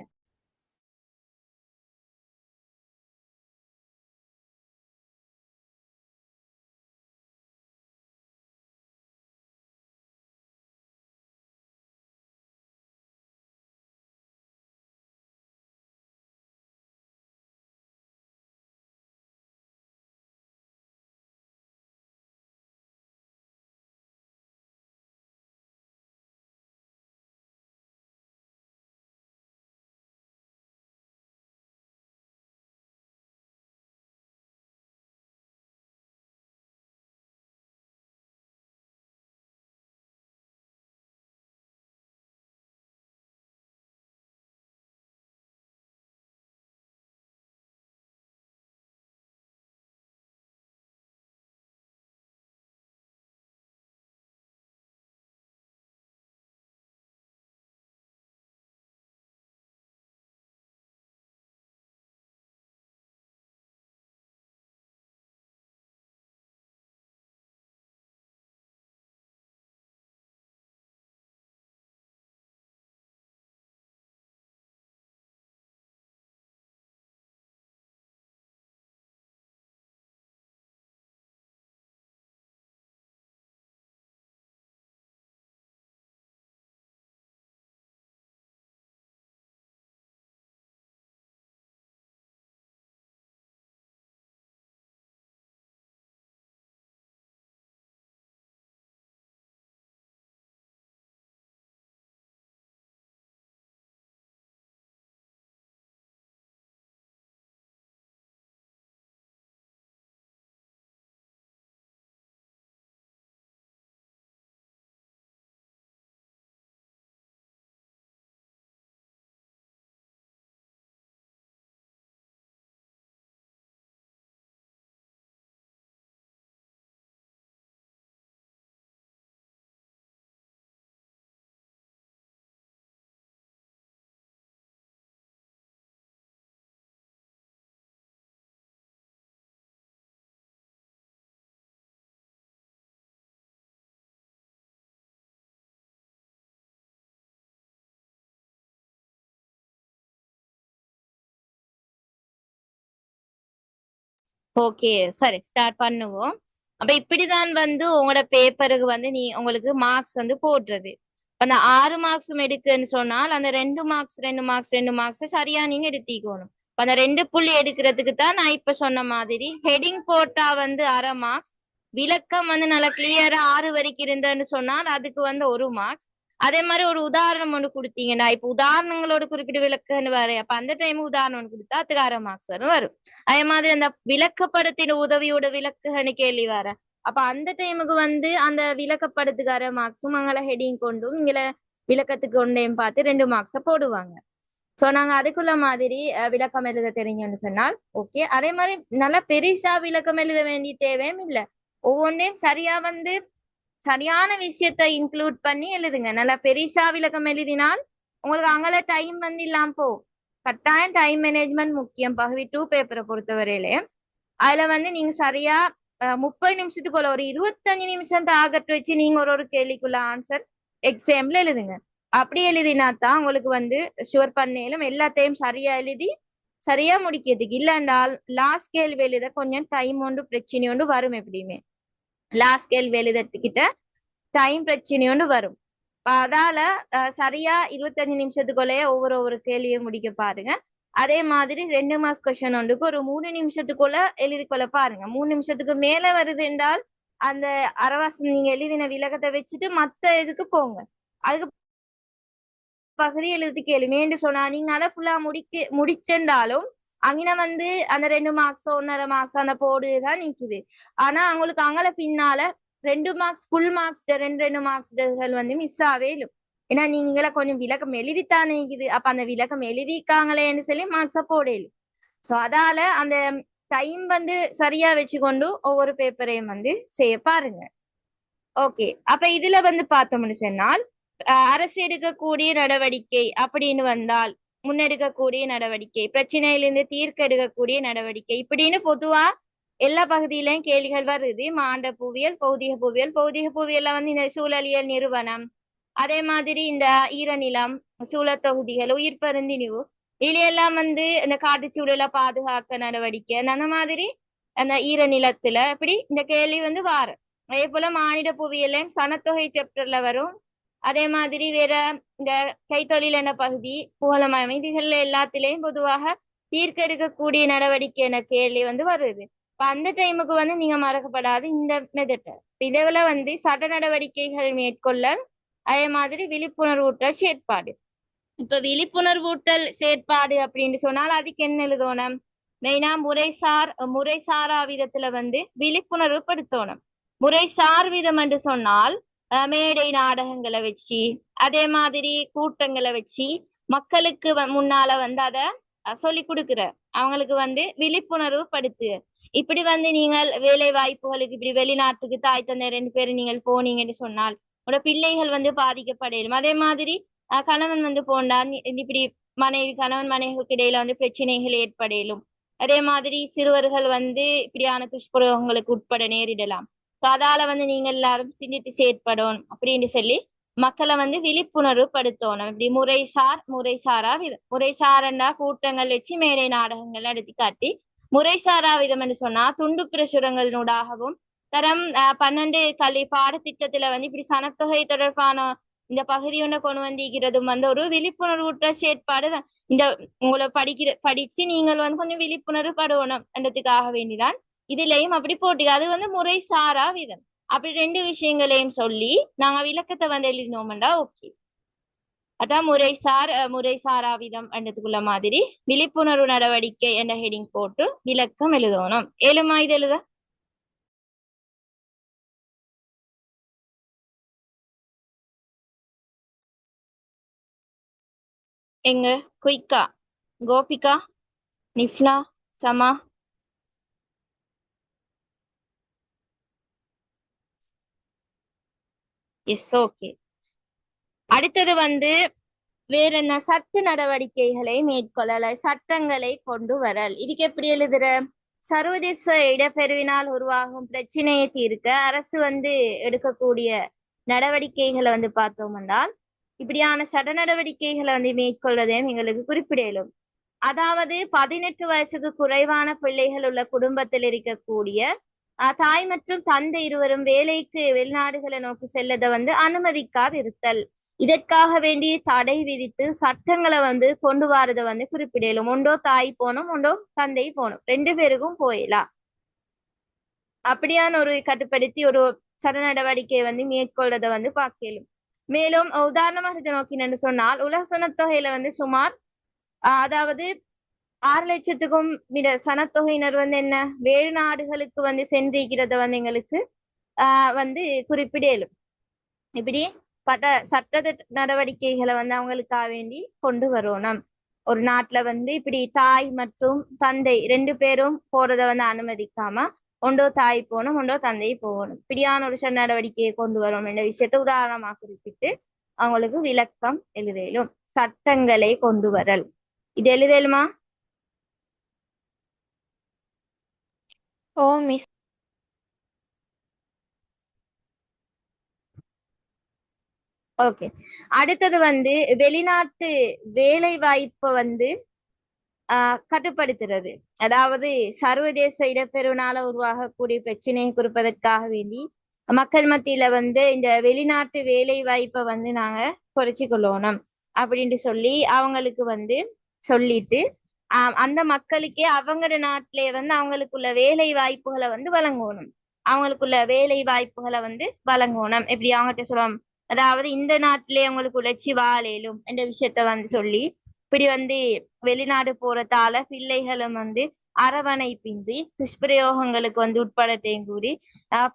ஓகே, சரி ஸ்டார்ட் பண்ணுவோம். அப்ப இப்படிதான் வந்து உங்களோட பேப்பருக்கு வந்து உங்களுக்கு மார்க்ஸ் வந்து போடுறது. அந்த 6 மார்க்ஸும் எடுக்குன்னு சொன்னால் அந்த 2 மார்க்ஸ் சரியா நீங்க எடுத்திக்கணும். அந்த 2 புள்ளி எடுக்கிறதுக்கு தான் நான் இப்ப சொன்ன மாதிரி ஹெடிங் போட்டா வந்து 1/2 மார்க்ஸ், விளக்கம் வந்து நல்லா கிளியரா 6 வரைக்கும் இருந்ததுன்னு சொன்னால் அதுக்கு வந்து 1 மார்க்ஸ். அதே மாதிரி ஒரு உதாரணம் ஒன்று கொடுத்தீங்கன்னா, இப்ப உதாரணங்களோட குறிப்பிட்ட விளக்கம்னு வர அப்ப அந்த டைம் உதாரணம் ஒன்று கொடுத்தா அதுக்கு 1/2 மார்க்ஸ் வரும். அதே மாதிரி அந்த விளக்கப்படத்தின் உதவியோட விளக்குன்னு கேள்வி வர அப்ப அந்த டைமுக்கு வந்து அந்த விளக்கப்படத்துக்கார மார்க்ஸும் அங்கே ஹெடிங் கொண்டும் இங்கே விளக்கத்துக்கு கொண்டையும் பார்த்து 2 மார்க்ஸ போடுவாங்க. சோ நாங்க அதுக்குள்ள மாதிரி விளக்கம் எழுத தெரிஞ்சோம்னு சொன்னால் ஓகே. அதே மாதிரி நல்லா பெருசா விளக்கம் எழுத வேண்டிய தேவையும் இல்லை. ஒவ்வொன்றையும் சரியா வந்து சரியான விஷயத்த இன்க்ளூட் பண்ணி எழுதுங்க. நல்லா பெருசா விளக்கம் எழுதினால் உங்களுக்கு அங்கே டைம் வந்து இல்லாம போகும். கட்டாயம் டைம் மேனேஜ்மெண்ட் முக்கியம் பகுதி 2 பேப்பரை பொறுத்தவரையிலே. அதுல வந்து நீங்க சரியா 30 நிமிஷத்துக்குள்ள ஒரு 25 நிமிஷம் டார்கெட் வச்சு நீங்க ஒரு கேள்விக்குள்ள ஆன்சர் எக்ஸாம்ல எழுதுங்க. அப்படி எழுதினா தான் உங்களுக்கு வந்து ஷுவர் பண்ணேலும் எல்லாத்தையும் சரியா எழுதி சரியா முடிக்கிறதுக்கு. இல்லைன்றால் லாஸ்ட் கேள்வி எழுத கொஞ்சம் டைம் ஒன்று பிரச்சனை ஒன்று வரும். எப்படியுமே லாஸ்ட் கேள்வி எழுதுறதுக்கிட்ட டைம் பிரச்சனை ஒன்று வரும். அதால சரியா 25 நிமிஷத்துக்குள்ளேயே ஒவ்வொரு கேள்வியும் முடிக்க பாருங்க. அதே மாதிரி 2 மார்க்ஸ் கொஸ்டின் ஒன்றுக்கு ஒரு 3 நிமிஷத்துக்குள்ள எழுதிக்கொள்ள பாருங்க. 3 நிமிஷத்துக்கு மேல வருது என்றால் அந்த அரவாசம் நீங்க எழுதின விளக்கத்தை வச்சுட்டு மத்த இதுக்கு போங்க. அதுக்கு பகுதி எழுதி கேளுமேன்னு சொன்னா நீங்க அதை ஃபுல்லா முடிச்சென்றாலும் அங்கின வந்து அந்த 2 மார்க்ஸ் 1.5 மார்க்ஸ் அந்த போடுதான் நிக்குது. ஆனா அவங்களுக்கு அங்கே பின்னால 2 மார்க்ஸ் ஃபுல் மார்க்ஸ் 2 மார்க்ஸ்கள் வந்து மிஸ் ஆவே இல்லை. ஏன்னா நீங்கள கொஞ்சம் விளக்கம் எழுதித்தானே இருக்குது. அப்ப அந்த விளக்கம் எழுதிக்காங்களேன்னு சொல்லி மார்க்ஸ போடல. சோ அதால அந்த டைம் வந்து சரியா வச்சுக்கொண்டு ஒவ்வொரு பேப்பரையும் வந்து செய்ய பாருங்க. ஓகே, அப்ப இதுல வந்து பார்த்தோம்னு சொன்னால் அரசு எடுக்கக்கூடிய நடவடிக்கை அப்படின்னு வந்தால் முன்னெடுக்கக்கூடிய நடவடிக்கை, பிரச்சனையிலிருந்து தீர்க்க எடுக்கக்கூடிய நடவடிக்கை இப்படின்னு பொதுவா எல்லா பகுதியிலையும் கேள்விகள் வருது. மாண்ட புவியல், பௌதிக புவியல்ல வந்து இந்த சூழலியல் நிறுவனம், அதே மாதிரி இந்த ஈரநிலம், சூழல் தொகுதிகள், உயிர் பருந்தினிவு இதுலையெல்லாம் வந்து இந்த காட்டுச்சூழலை பாதுகாக்க நடவடிக்கை, அந்த மாதிரி அந்த ஈரநிலத்துல இப்படி இந்த கேள்வி வந்து வார. அதே போல மானிட புவியலையும் சனத்தொகை சாப்டர்ல வரும். அதே மாதிரி வேற இந்த கைத்தொழில் என பகுதி, புகழமயம் இதுகள்ல எல்லாத்திலையும் பொதுவாக தீர்க்க எடுக்கக்கூடிய நடவடிக்கை என கேள்வி வந்து வருது. இப்ப அந்த டைமுக்கு வந்து நீங்க மறக்கப்படாது இந்த மெதட்ட. இதுல வந்து சட்ட நடவடிக்கைகள் மேற்கொள்ள, அதே மாதிரி விழிப்புணர்வூட்டல் செயற்பாடு. இப்ப விழிப்புணர்வூட்டல் செயற்பாடு அப்படின்னு சொன்னால் அதுக்கு என்ன எழுதணும்? மெயினா முறைசாரா விதத்துல வந்து விழிப்புணர்வு படுத்தணும். முறைசார் விதம் என்று சொன்னால் மேடை நாடகங்களை வச்சு, அதே மாதிரி கூட்டங்களை வச்சு மக்களுக்கு முன்னால வந்து அத சொல்லி கொடுக்குற அவங்களுக்கு வந்து விழிப்புணர்வு படுத்து. இப்படி வந்து நீங்கள் வேலை வாய்ப்புகளுக்கு இப்படி வெளிநாட்டுக்கு தாய் தந்தை 2 பேரும் நீங்கள் போனீங்கன்னு சொன்னால் உங்களோட பிள்ளைகள் வந்து பாதிக்கப்படையும். அதே மாதிரி கணவன் வந்து போண்டா இப்படி கணவன் மனைவிக்கு இடையில வந்து பிரச்சனைகள் ஏற்படையிலும். அதே மாதிரி சிறுவர்கள் வந்து இப்படியான துஷ்பிரயோகங்களுக்கு உட்பட நேரிடலாம். அதால வந்து நீங்க எல்லாரும் சிந்தித்து செயற்படும் அப்படின்னு சொல்லி மக்களை வந்து விழிப்புணர்வு படுத்தணும். இப்படி முறைசாரா விதம். முறைசாரண்டா கூட்டங்கள் வச்சு மேடை நாடகங்கள் நடத்தி காட்டி, முறைசாரா விதம் என்று சொன்னா துண்டு பிரசுரங்களினூடாகவும் தரம் 12 கல்வி பாடத்திட்டத்துல வந்து இப்படி சனத்தொகை தொடர்பான இந்த பகுதி ஒண்ணு கொண்டு வந்திருக்கிறதும் வந்து ஒரு விழிப்புணர்வு செயற்பாடு தான். இந்த உங்களை படிச்சு நீங்கள் வந்து கொஞ்சம் விழிப்புணர்வு படுவணும் என்றதுக்காக வேண்டிதான் இதுலயும் அப்படி போட்டி. அது வந்து முறை சாரா விதம். அப்படி 2 விஷயங்களையும் சொல்லி நாங்க விளக்கத்தை வந்து எழுதினோம்டா ஓகே. அதான் முறைசாரா விதம் என்றதுக்குள்ள மாதிரி விழிப்புணர்வு நடவடிக்கை என்ற ஹெடிங் போட்டு விளக்கம் எழுதணும். ஏழுமா இது எழுத எங்க குயிக்கா, கோபிகா, நிஃப்னா, சமா? Yes, okay. அடுத்தது வந்து வேற என்ன? சட்ட நடவடிக்கைகளை மேற்கொள்ளல, சட்டங்களை கொண்டு வரல். இதுக்கு எப்படி எழுதுற? சர்வதேச இடப்பெருவினால் உருவாகும் பிரச்சனையை தீர்க்க அரசு வந்து எடுக்கக்கூடிய நடவடிக்கைகளை வந்து பார்த்தோம் என்றால் இப்படியான சட்ட நடவடிக்கைகளை வந்து மேற்கொள்வதையும் எங்களுக்கு குறிப்பிடலும். அதாவது 18 வயசுக்கு குறைவான பிள்ளைகள் உள்ள குடும்பத்தில் இருக்கக்கூடிய தாய் மற்றும் தந்தை இருவரும் வேலைக்கு வெளிநாடுகளை நோக்கி செல்லதை வந்து அனுமதிக்காது இருத்தல். இதற்காக வேண்டிய தடை விதித்து சட்டங்களை வந்து கொண்டு வரதை வந்து குறிப்பிடலும். ஒன்றோ தாய் போனோம், ஒன்றோ தந்தை போனோம், 2 பேருக்கும் போயிடலாம். அப்படியான ஒரு கட்டுப்படுத்தி ஒரு சட்ட நடவடிக்கையை வந்து மேற்கொள்றதை வந்து பார்க்கலும். மேலும் உதாரணமாக இதை நோக்கினு சொன்னால் உலக சனத்தொகையில வந்து சுமார் அதாவது 6 லட்சத்துக்கும் சனத்தொகையினர் வந்து என்ன வேறு நாடுகளுக்கு வந்து சென்றிருக்கிறத வந்து எங்களுக்கு வந்து குறிப்பிடலும். இப்படி சட்ட நடவடிக்கைகளை வந்து அவங்களுக்காக வேண்டி கொண்டு வரணும். ஒரு நாட்டுல வந்து இப்படி தாய் மற்றும் தந்தை 2 பேரும் போறத வந்து அனுமதிக்காம ஒன்றோ தாய் போகணும், ஒன்றோ தந்தை போகணும், இப்படியான ஒரு நடவடிக்கையை கொண்டு வரணும் என்ற விஷயத்தை உதாரணமா குறிப்பிட்டு அவங்களுக்கு விளக்கம் எழுதலும். சட்டங்களை கொண்டு வரல், இது எழுதலுமா? ஓ மிஸ். ஓகே, அடுத்தது வந்து வெளிநாட்டு வேலை வாய்ப்பை வந்து கட்டுப்படுத்துறது. அதாவது சர்வதேச இடப்பெருனால உருவாகக்கூடிய பிரச்சனையை குறிப்பதற்காக வேண்டி மக்கள் மத்தியில வந்து இந்த வெளிநாட்டு வேலை வாய்ப்பை வந்து நாங்க குறைச்சி கொள்ளணும் அப்படின்ட்டு சொல்லி அவங்களுக்கு வந்து சொல்லிட்டு அந்த மக்களுக்கே அவங்களோட நாட்டிலே வந்து அவங்களுக்குள்ள வேலை வாய்ப்புகளை வந்து வழங்கணும். அவங்களுக்குள்ள வேலை வாய்ப்புகளை வந்து வழங்கணும். எப்படி அவங்ககிட்ட சொல்லுவோம், அதாவது இந்த நாட்டிலே அவங்களுக்கு உழைச்சி வாழையிலும் என்ற விஷயத்த வந்து சொல்லி இப்படி வந்து வெளிநாடு போறதால பிள்ளைகளும் வந்து அரவணைப்பின்றி துஷ்பிரயோகங்களுக்கு வந்து உட்படத்தையும் கூறி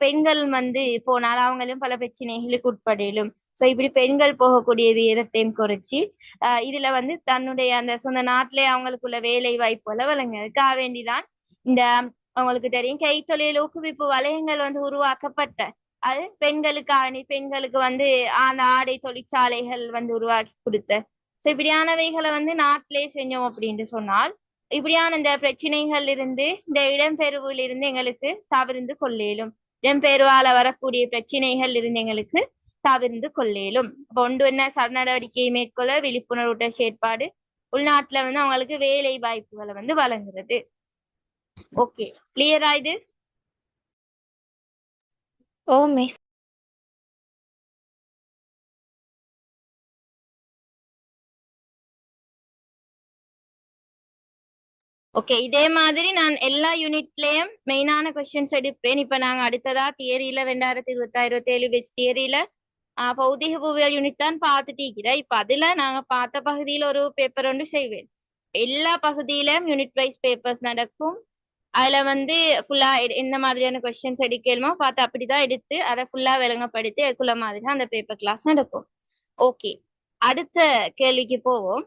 பெண்கள் வந்து போனால் அவங்களும் பல பிரச்சனைகளுக்கு உட்படலும். சோ இப்படி பெண்கள் போகக்கூடிய வீதத்தையும் குறைச்சி இதுல வந்து தன்னுடைய அந்த சொந்த நாட்டிலே அவங்களுக்குள்ள வேலை வாய்ப்புகளை வழங்குறதுக்காக வேண்டிதான் இந்த அவங்களுக்கு தெரியும் கைத்தொழில் ஊக்குவிப்பு வலயங்கள் வந்து உருவாக்கப்பட்ட. அது பெண்களுக்கு வந்து அந்த ஆடை தொழிற்சாலைகள் வந்து உருவாக்கி கொடுத்த. சோ இப்படியானவைகளை வந்து நாட்டிலே செஞ்சோம் அப்படின்னு சொன்னால் இப்படியான இந்த பிரச்சனைகள் இருந்து இந்த இடம்பெயர்வில் இருந்து எங்களுக்கு தவிர்ந்து கொள்ளேலும். இடம்பெயர்வால வரக்கூடிய பிரச்சனைகள் இருந்து எங்களுக்கு தவிர்ந்து கொள்ளேலும். அப்போ ஒன்று என்ன சட்ட நடவடிக்கையை மேற்கொள்ள விழிப்புணர்வு செயற்பாடு, உள்நாட்டுல வந்து அவங்களுக்கு வேலை வாய்ப்புகளை வந்து வழங்குறது. ஓகே, கிளியரா இது? ஓ மிஸ். ஓகே, இதே மாதிரி நான் எல்லா யூனிட்லயும் மெயினான கொஸ்டின்ஸ் எடுப்பேன். இப்ப நாங்க அடுத்ததா தியரியில 2026-27 பெஸ்ட் தியரியில பௌதிக புவியியல் யூனிட் தான் பார்த்துட்டு இருக்கிறேன். இப்ப அதுல நாங்க பார்த்த பகுதியில ஒரு பேப்பர் ஒன்று செய்வேன். எல்லா பகுதியிலும் யூனிட் வைஸ் பேப்பர்ஸ் நடக்கும். அதுல வந்து ஃபுல்லா எந்த மாதிரியான கொஸ்டின்ஸ் எடுக்கணுமோ பார்த்து அப்படிதான் எடுத்து அதை ஃபுல்லா விளங்கப்படுத்தி அதுக்குள்ள மாதிரி அந்த பேப்பர் கிளாஸ் நடக்கும். ஓகே, அடுத்த கேள்விக்கு போவோம்.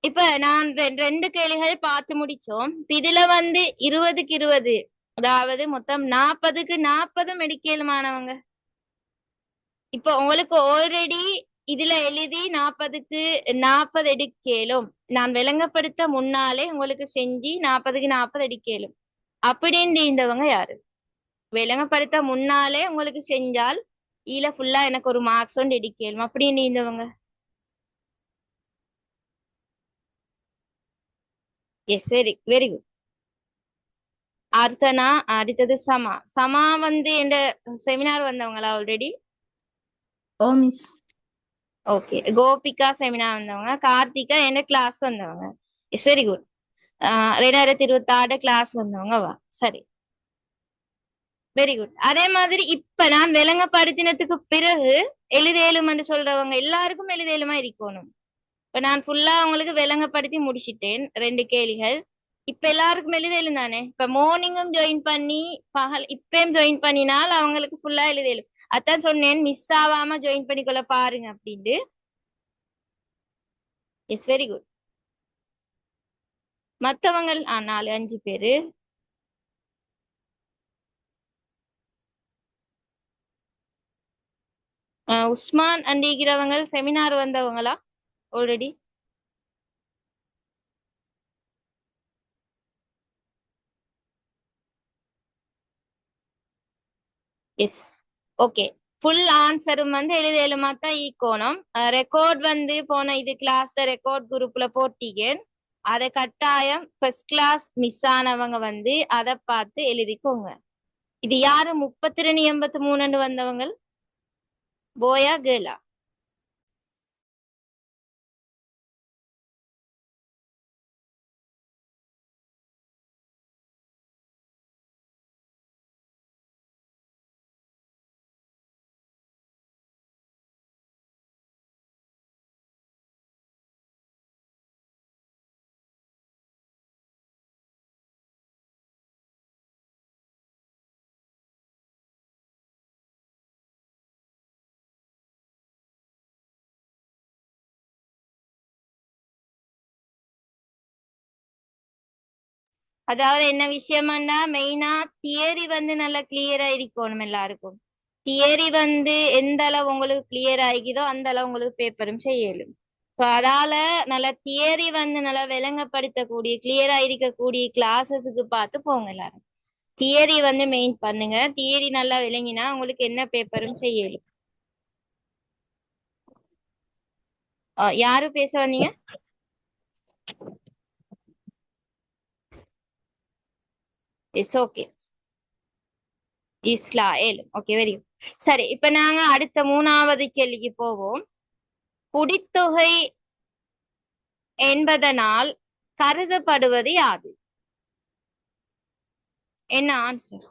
இப்ப நான் 2 கேள்விகள் பார்த்து முடிச்சோம். இதுல வந்து 20க்கு 20, அதாவது மொத்தம் 40க்கு 40 மெடிக்கலுமானவங்க. இப்ப உங்களுக்கு ஆல்ரெடி இதுல எழுதி 40க்கு 40 எடுக்கலும். நான் விளங்கப்படுத்த முன்னாலே உங்களுக்கு செஞ்சு 40க்கு 40 எடுக்கலும் அப்படின்னு இருந்தவங்க யாரு? விளங்கப்படுத்த முன்னாலே உங்களுக்கு செஞ்சால் இதுல ஃபுல்லா எனக்கு ஒரு மார்க்ஸ் ஒன்று எடுக்கலும் அப்படின்னு இருந்தவங்க? S, very good. அர்த்தனா, அடுத்தது சமா வந்து இந்த செமினார் வந்தவங்களா ஆல்ரெடி? ஓ மிஸ். ஓகே, கோபிகா செமினார் வந்தவங்க, கார்த்திகா என்ன கிளாஸ் வந்தவங்க. It's very good. 2026 கிளாஸ் வந்தவங்க வா. சரி, வெரி குட். அதே மாதிரி இப்ப நான் விளங்கப்படுத்தினதுக்கு பிறகு எழுதேலும்னு சொல்றவங்க எல்லாருக்கும் எழுதேலுமா இருக்கணும். இப்ப நான் ஃபுல்லா அவங்களுக்கு விளங்கப்படுத்தி முடிச்சிட்டேன் 2 கேள்விகள். இப்ப எல்லாருக்கும் எழுதலும் தானே. இப்ப மார்னிங்கும் ஜாயின் பண்ணி பகல் இப்பயும் ஜாயின் பண்ணினால் அவங்களுக்கு ஃபுல்லா எழுதலும். அதான் சொன்னேன் மிஸ் ஆகாம ஜாயின் பண்ணிக்கொள்ள பாருங்க அப்படின்ட்டு. Yes, very good. மத்தவங்க 4-5 பேரு. உஸ்மான் அண்டிக்கிறவங்க செமினார் வந்தவங்களா ஆல்ரெடி? Yes, okay. ஃபுல் ஆன்சரும் வந்து எழுதலுமா தான் ஈக்கோணும். ரெக்கார்ட் வந்து போன இது கிளாஸ்ல ரெக்கார்ட் குரூப்ல போட்டீங்க. அதை கட்டாயம் ஃபர்ஸ்ட் கிளாஸ் மிஸ் ஆனவங்க வந்து அதை பார்த்து எழுதிக்கோங்க. இது யாரு 3283 வந்தவங்க? போயா கேர்ளா? அதாவது என்ன விஷயம்னா மெயினா தியரி வந்து நல்லா கிளியரா இருக்கணும் எல்லாருக்கும். தியரி வந்து எந்த அளவு உங்களுக்கு கிளியர் ஆகிதோ அந்த அளவு உங்களுக்கு பேப்பரும் செய்யலும். ஸோ அதால நல்ல தியரி வந்து நல்லா விளங்கப்படுத்தக்கூடிய கிளியரா இருக்கக்கூடிய கிளாஸஸுக்கு பார்த்து போங்க எல்லாரும். தியரி வந்து மெயின் பண்ணுங்க. தியரி நல்லா விளங்கினா உங்களுக்கு என்ன பேப்பரும் செய்யலும். யாரு பேச வந்தீங்க? It's okay. Israel. Okay, very good. சரி, இப்ப நாங்க அடுத்த 3வது கேள்விக்கு போவோம். குடித்தொகை என்பதனால் கருதப்படுவது யாது? என்ன ஆன்சர்?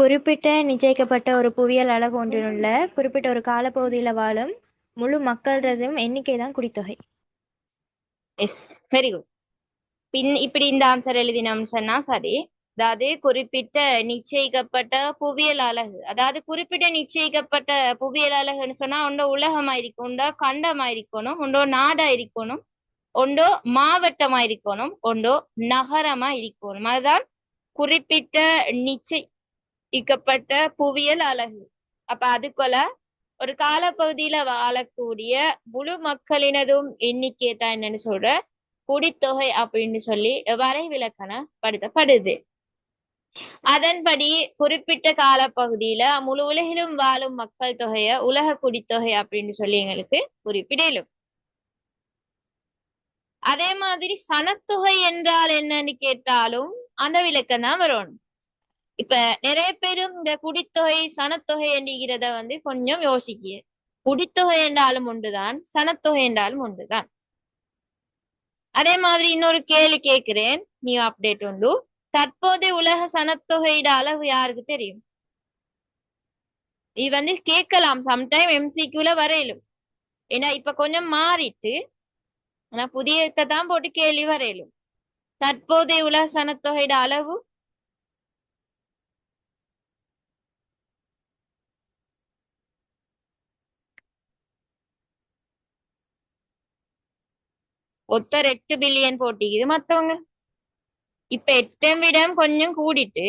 குறிப்பிட்ட நிச்சயிக்கப்பட்ட ஒரு புவியியல் அலகு ஒன்றினுள்ள குறிப்பிட்ட ஒரு காலப்பகுதியில வாழும் முழு மக்களதும் எண்ணிக்கை தான் குடித்தொகை. S, very good. இப்படி இந்த ஆன்சர் எழுதினோம்னு சொன்னா சரி. அதாவது குறிப்பிட்ட நிச்சயிக்கப்பட்ட புவியியல் அலகு, அதாவது குறிப்பிட்ட நிச்சயிக்கப்பட்ட புவியியல் அலகுன்னு சொன்னா ஒன்றோ உலகமா இருக்கும், ஒன்றோ கண்டமா இருக்கணும், ஒன்றோ நாடா இருக்கணும், ஒன்றோ மாவட்டமா இருக்கணும், ஒன்றோ நகரமா இருக்கணும். அதுதான் குறிப்பிட்ட நிச்சயிக்கப்பட்ட புவியியல் அலகு. அப்ப அதுக்குள்ள ஒரு காலப்பகுதியில வாழக்கூடிய முழு மக்களினதும் எண்ணிக்கை தான் என்னன்னு சொல்ற குடித்தொகை அப்படின்னு சொல்லி வரைவிலக்கணப்படுத்தப்படுது. அதன்படி குறிப்பிட்ட காலப்பகுதியில முழு உலகிலும் வாழும் மக்கள் தொகைய உலக குடித்தொகை அப்படின்னு சொல்லி எங்களுக்கு குறிப்பிடலும். அதே மாதிரி சனத்தொகை என்றால் என்னன்னு கேட்டாலும் அந்த விளக்கம் தான் வரணும். இப்ப நிறைய பேரும் இந்த குடித்தொகை சனத்தொகை என்கிறத வந்து கொஞ்சம் யோசிக்க. குடித்தொகை என்றாலும் ஒன்றுதான், சனத்தொகை என்றாலும் ஒன்றுதான். அதே மாதிரி இன்னொரு கேள்வி கேட்கிறேன், நீ அப்டேட் உண்டு. தற்போதைய உலக சனத்தொகையிட அளவு யாருக்கு தெரியும்? இது வந்து கேட்கலாம், சம்டைம் எம்சிக்யூல வரையிலும். ஏன்னா இப்ப கொஞ்சம் மாறிட்டு, ஆனா புதிய தான் போட்டு கேள்வி வரையிலும். தற்போதைய உலக சனத்தொகையிட அளவு ஒருத்தர் 8 பில்லியன் போட்டிக்குது, மத்தவங்க இப்ப 8 விடம் கொஞ்சம் கூடிட்டு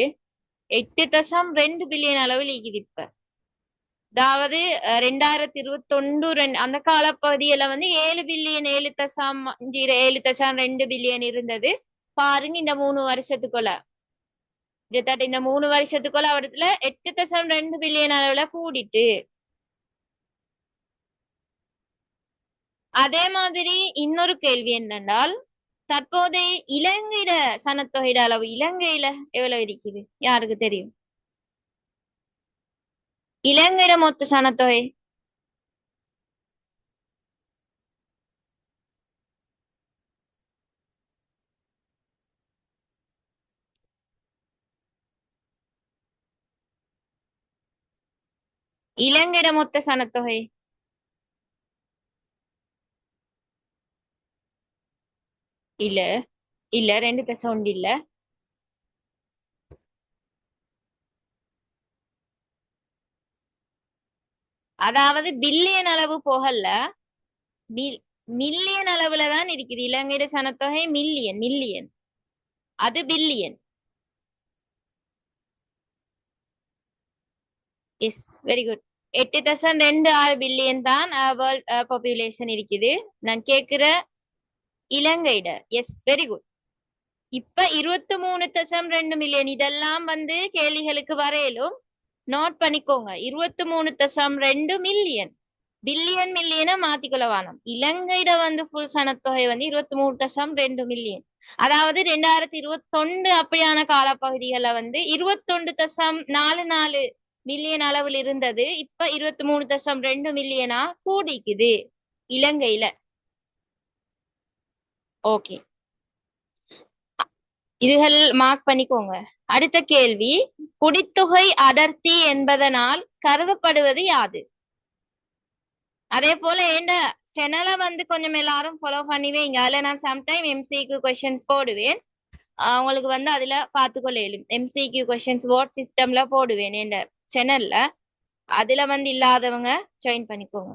8.2 பில்லியன் அளவில் இருக்குது இப்ப. அதாவது 2021 அந்த காலப்பகுதியில வந்து 7 பில்லியன் 7.2 பில்லியன் இருந்தது. பாருங்க இந்த 3 வருஷத்துக்குள்ள இந்த 3 வருஷத்துக்குள்ள அவடத்துல 8.2 பில்லியன் அளவுல கூடிட்டு. அதே மாதிரி இன்னொரு கேள்வி என்னென்றால் தற்போதைய இலங்கையில சனத்தொகையிட அளவு இலங்கையில எவ்வளவு இருக்குது யாருக்கு தெரியும்? இலங்கையில மொத்த சனத்தொகை இலங்கையிட மொத்த சனத்தொகை இல்ல இல்ல 2.1 இல்ல. அதாவது பில்லியன் அளவு போகல, மில்லியன் அளவுல தான் இருக்குது. இலங்கையிட சனத்தொகை மில்லியன் மில்லியன், அது billion. Yes, very good. 8.26 billion தான் வேர்ல்ட் பாப்புலேஷன் இருக்குது. நான் கேக்குற இலங்கையிட. S, very good. இப்ப 23.2 மில்லியன். இதெல்லாம் வந்து கேள்விகளுக்கு வரையிலும் நோட் பண்ணிக்கோங்க. 23.2 மில்லியன். பில்லியன் மில்லியனை மாத்திக்கொள்ள வேணும். இலங்கையில வந்து ஃபுல் சனத்தொகை வந்து 23.2 மில்லியன். அதாவது 2021 அப்படியான காலப்பகுதிகளை வந்து 21.44 மில்லியன் அளவில் இருந்தது. இப்ப 23.2 மில்லியனா கூடிக்குது இலங்கையில. ஓகே, இதுகள் மார்க் பண்ணிக்கோங்க. அடுத்த கேள்வி, குடித்தொகை அடர்த்தி என்பதனால் கருதப்படுவது யாது? அதே போல எந்த சேனலை வந்து கொஞ்சம் எல்லாரும் ஃபாலோ பண்ணி வைங்க. அதுல நான் சம்டைம் எம்சிக்யூ கொஸ்டின்ஸ் போடுவேன். உங்களுக்கு வந்து அதுல பார்த்துக்கொள்ள இயலும். எம்சிக்யூ கொஸ்டின்ஸ் வேர்ட் சிஸ்டம்ல போடுவேன் எந்த சேனல்ல. அதுல வந்து இல்லாதவங்க ஜாயின் பண்ணிக்கோங்க.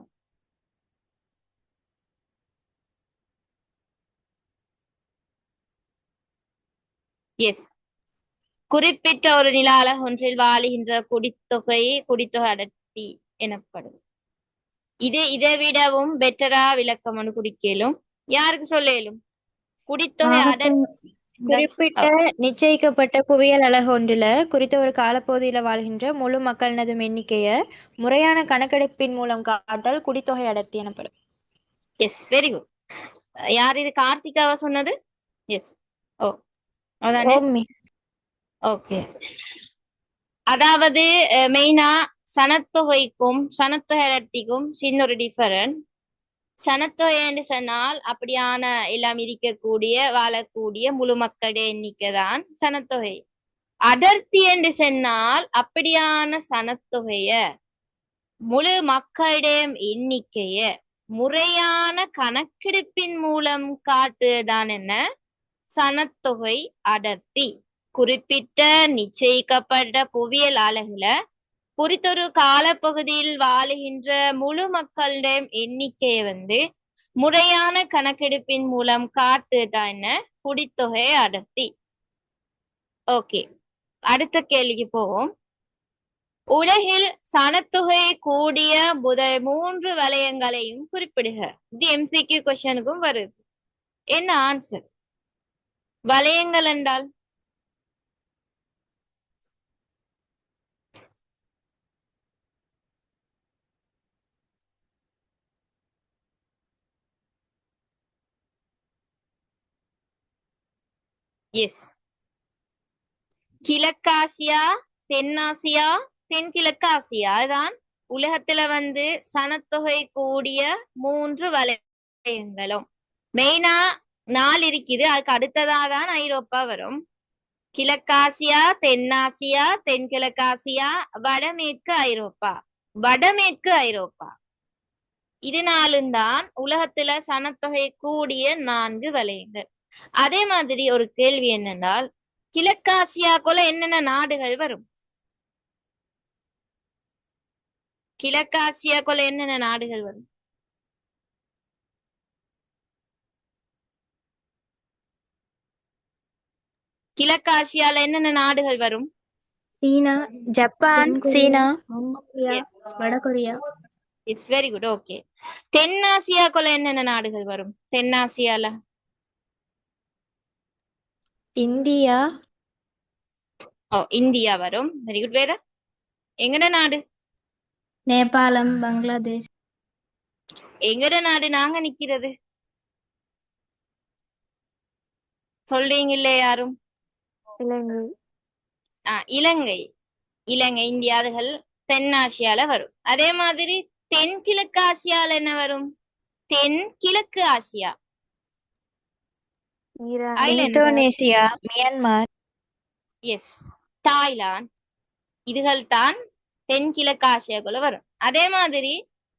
எஸ், குறிப்பிட்ட ஒரு நில அலகு ஒன்றில் வாழுகின்ற குடித்தொகை அடர்த்தி எனப்படும். இதை விடவும் பெட்டரா விளக்கம் ஒன்று குடிக்கலும். யாருக்கு சொல்ல இயலும்? குடித்தொகை அடர்த்தி குறிப்பிட்ட நிச்சயிக்கப்பட்ட புவியியல் அலகு ஒன்றில் குறித்த ஒரு காலப்பகுதியில் வாழ்கின்ற முழு மக்களினதும் எண்ணிக்கையை முறையான கணக்கெடுப்பின் மூலம் காட்டல் குடித்தொகை அடர்த்தி எனப்படும். Yes, very good. யார் இது? கார்த்திகாவா சொன்னது? எஸ். ஓ, அதானே. ஓகே, அதாவது மெயினா சனத்தொகைக்கும் சனத்தொகை அடர்த்திக்கும் சின்ன ஒரு டிஃபரன்ட். சனத்தொகை என்று சொன்னால் அப்படியான எல்லாம் இருக்கக்கூடிய வாழக்கூடிய முழு மக்களுடைய எண்ணிக்கை தான் சனத்தொகை. அடர்த்தி என்று சொன்னால் அப்படியான சனத்தொகைய முழு மக்களுடைய எண்ணிக்கைய முறையான கணக்கெடுப்பின் மூலம் காட்டுதான் என்ன? சனத்தொகை அடர்த்தி. குறிப்பிட்ட நிச்சயிக்கப்பட்ட புவியியல் அலகுல குறித்தொரு காலப்பகுதியில் வாழுகின்ற முழு மக்களுடைய எண்ணிக்கையை வந்து முறையான கணக்கெடுப்பின் மூலம் காட்டுதான் என்ன? குடித்தொகை அடர்த்தி. ஓகே, அடுத்த கேள்விக்கு போவோம். உலகில் சனத்தொகை கூடிய முதல் 3 வலயங்களையும் குறிப்பிடுக. இது எம்சிக்யூ கொஸ்டினுக்கும் வருது. என்ன ஆன்சர்? வலயங்கள் என்றால் எஸ், கிழக்காசியா, தென்னாசியா, தென்கிழக்கு ஆசியா. அதுதான் உலகத்துல வந்து சனத்தொகை கூடிய 3 வலயங்களும். மெயினா 4 இருக்குது. அதுக்கு அடுத்ததாதான் ஐரோப்பா வரும். கிழக்காசியா, தென்னாசியா, தென்கிழக்காசியா, வடமேற்கு ஐரோப்பா. வடமேற்கு ஐரோப்பா. இது 4 தான் உலகத்துல சனத்தொகை கூடிய 4 வலயங்கள். அதே மாதிரி ஒரு கேள்வி என்னென்றால், கிழக்காசியாக்குள்ள என்னென்ன நாடுகள் வரும்? கிழக்காசியாக்குள்ள என்னென்ன நாடுகள் வரும்? கிழக்காசியால என்னென்ன நாடுகள் வரும்? சீனா, ஜப்பான், தென்கொரியா, சீனா. மங்கோலியா, வடகொரியா. It's very good. ஓகே, தென்னாசியாக்குள்ள என்னென்ன நாடுகள் வரும்? தென்னாசியால இந்தியா. இந்தியா வரும். Very good. வேற எங்கட நாடு? நேபாளம், பங்களாதேஷ். எங்கட நாடு நாங்க நிக்கிறது சொல்றீங்களே யாரும்? இலங்கை. இலங்கை. இலங்கை, இந்தியாவுகள் தென்னாசியால வரும். அதே மாதிரி தென்கிழக்கு ஆசியால என்ன வரும்? தென்கிழக்கு Asia, Indonesia, Myanmar. Yes, Thailand. இதுகள் தான் தென்கிழக்கு ஆசியாக்குள்ள வரும். அதே மாதிரி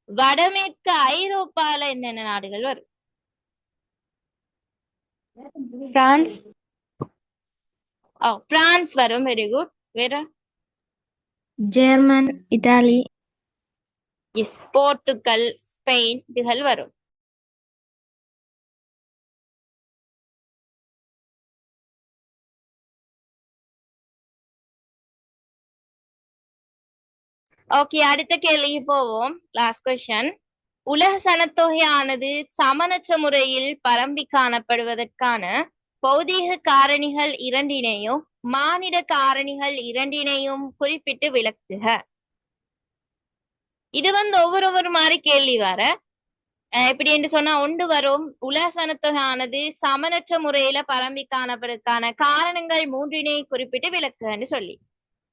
வடமேற்கு ஐரோப்பால என்னென்ன நாடுகள் வரும்? பிரான்ஸ். பிரான்ஸ் வரும். Very good. வேற? German, Italy. Yes, Portugal, Spain இதுகள் வரும். ஓகே, அடுத்த கேள்விக்கு போவோம். Last question. உலக சனத்தொகையானது சமனற்ற முறையில் பரம்பி காணப்படுவதற்கான பௌதீக காரணிகள் இரண்டினையும் மானிட காரணிகள் இரண்டினையும் குறிப்பிட்டு விளக்குக. இது வந்து ஒவ்வொரு மாதிரி கேள்வி வர எப்படி என்று சொன்னா ஒன்று வரும் உலக சனத்தொகையானது சமனற்ற முறையில பரம்பி காணப்படுவதற்கான காரணங்கள் மூன்றினை குறிப்பிட்டு விளக்குன்னு சொல்லி.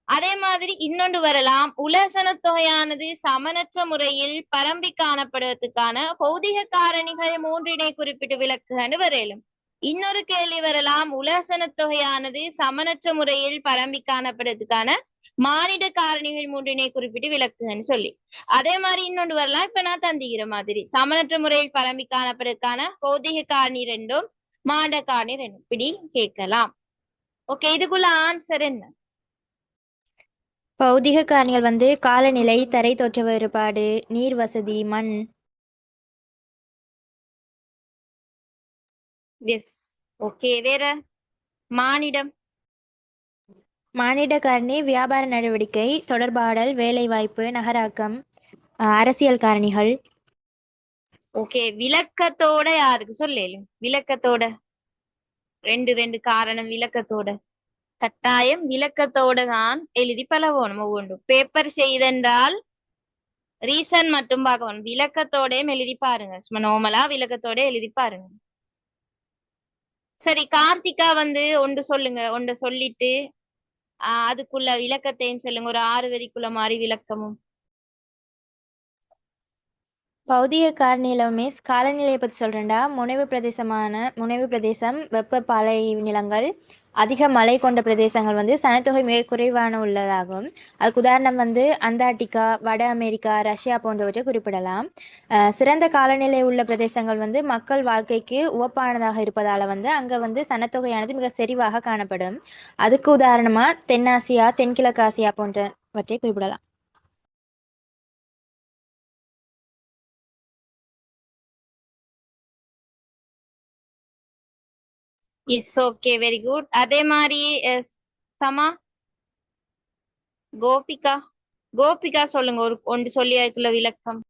அதே மாதிரி இன்னொன்று வரலாம் உலக சனத்தொகையானது சமனற்ற முறையில் பரம்பி காணப்படுவதற்கான பௌதிக காரணிகள் மூன்றினை குறிப்பிட்டு விளக்குன்னு வரையிலும். இன்னொரு கேள்வி வரலாம் உலக சனத்தொகையானது சமனற்ற முறையில் பரம்பி காணப்படுவதற்கான மானிட காரணிகள் மூன்றினை குறிப்பிட்டு விளக்குன்னு சொல்லி. அதே மாதிரி இன்னொன்று வரலாம் இப்ப நான் தந்திக்கிற மாதிரி சமனற்ற முறையில் பரம்பி காணப்படுவதற்கான பௌதிக காரணி ரெண்டும் மானிட காரணி ரெண்டும் இப்படி கேட்கலாம். ஓகே, இதுக்குள்ள ஆன்சர் என்ன? பௌதிக காரணிகள் வந்து காலநிலை, தரை தோற்ற வேறுபாடு, நீர் வசதி, மண். எஸ். ஓகே, வேற? மானிடம். மானிட காரணி வியாபார நடவடிக்கை, தொடர்பாடல், வேலைவாய்ப்பு, நகராக்கம், அரசியல் காரணிகள். ஓகே, விளக்கத்தோட யாருக்கு சொல்லும்? விளக்கத்தோட ரெண்டு காரணம் விளக்கத்தோட கட்டாயம் விளக்கத்தோட தான் எழுதி பழகணும். ஒவ்வொன்றும் பேப்பர் செய்தென்றால் ரீசன் மட்டும் பார்க்கணும், விளக்கத்தோடயும் எழுதி பாருங்க. சும்மா நார்மலா விளக்கத்தோட எழுதி பாருங்க. சரி, கார்த்திகா வந்து ஒன்று சொல்லுங்க, ஒன்று சொல்லிட்டு அதுக்குள்ள விளக்கத்தையும் சொல்லுங்க. ஒரு 6 வரிக்குள்ள மாதிரி விளக்கமும். பௌதிக காரணியில மிஸ் காலநிலையை பத்தி சொல்றேன்டா. முனைவு பிரதேசம், வெப்ப பாலை நிலங்கள், அதிக மழை கொண்ட பிரதேசங்கள் வந்து சனத்தொகை மிக குறைவான உள்ளதாகும். அதுக்கு உதாரணம் வந்து அண்டார்டிகா, வட அமெரிக்கா, ரஷ்யா போன்றவற்றை குறிப்பிடலாம். சிறந்த காலநிலை உள்ள பிரதேசங்கள் வந்து மக்கள் வாழ்க்கைக்கு உவப்பானதாக இருப்பதால வந்து அங்க வந்து சனத்தொகையானது மிக செறிவாக காணப்படும். அதுக்கு உதாரணமா தென்னாசியா, தென்கிழக்கு ஆசியா போன்றவற்றை குறிப்பிடலாம். Is okay, very good. அதே மாதிரி சமா, கோபிகா சொல்லுங்க, ஒன்று சொல்லி அதுக்குள்ள விளக்கம்.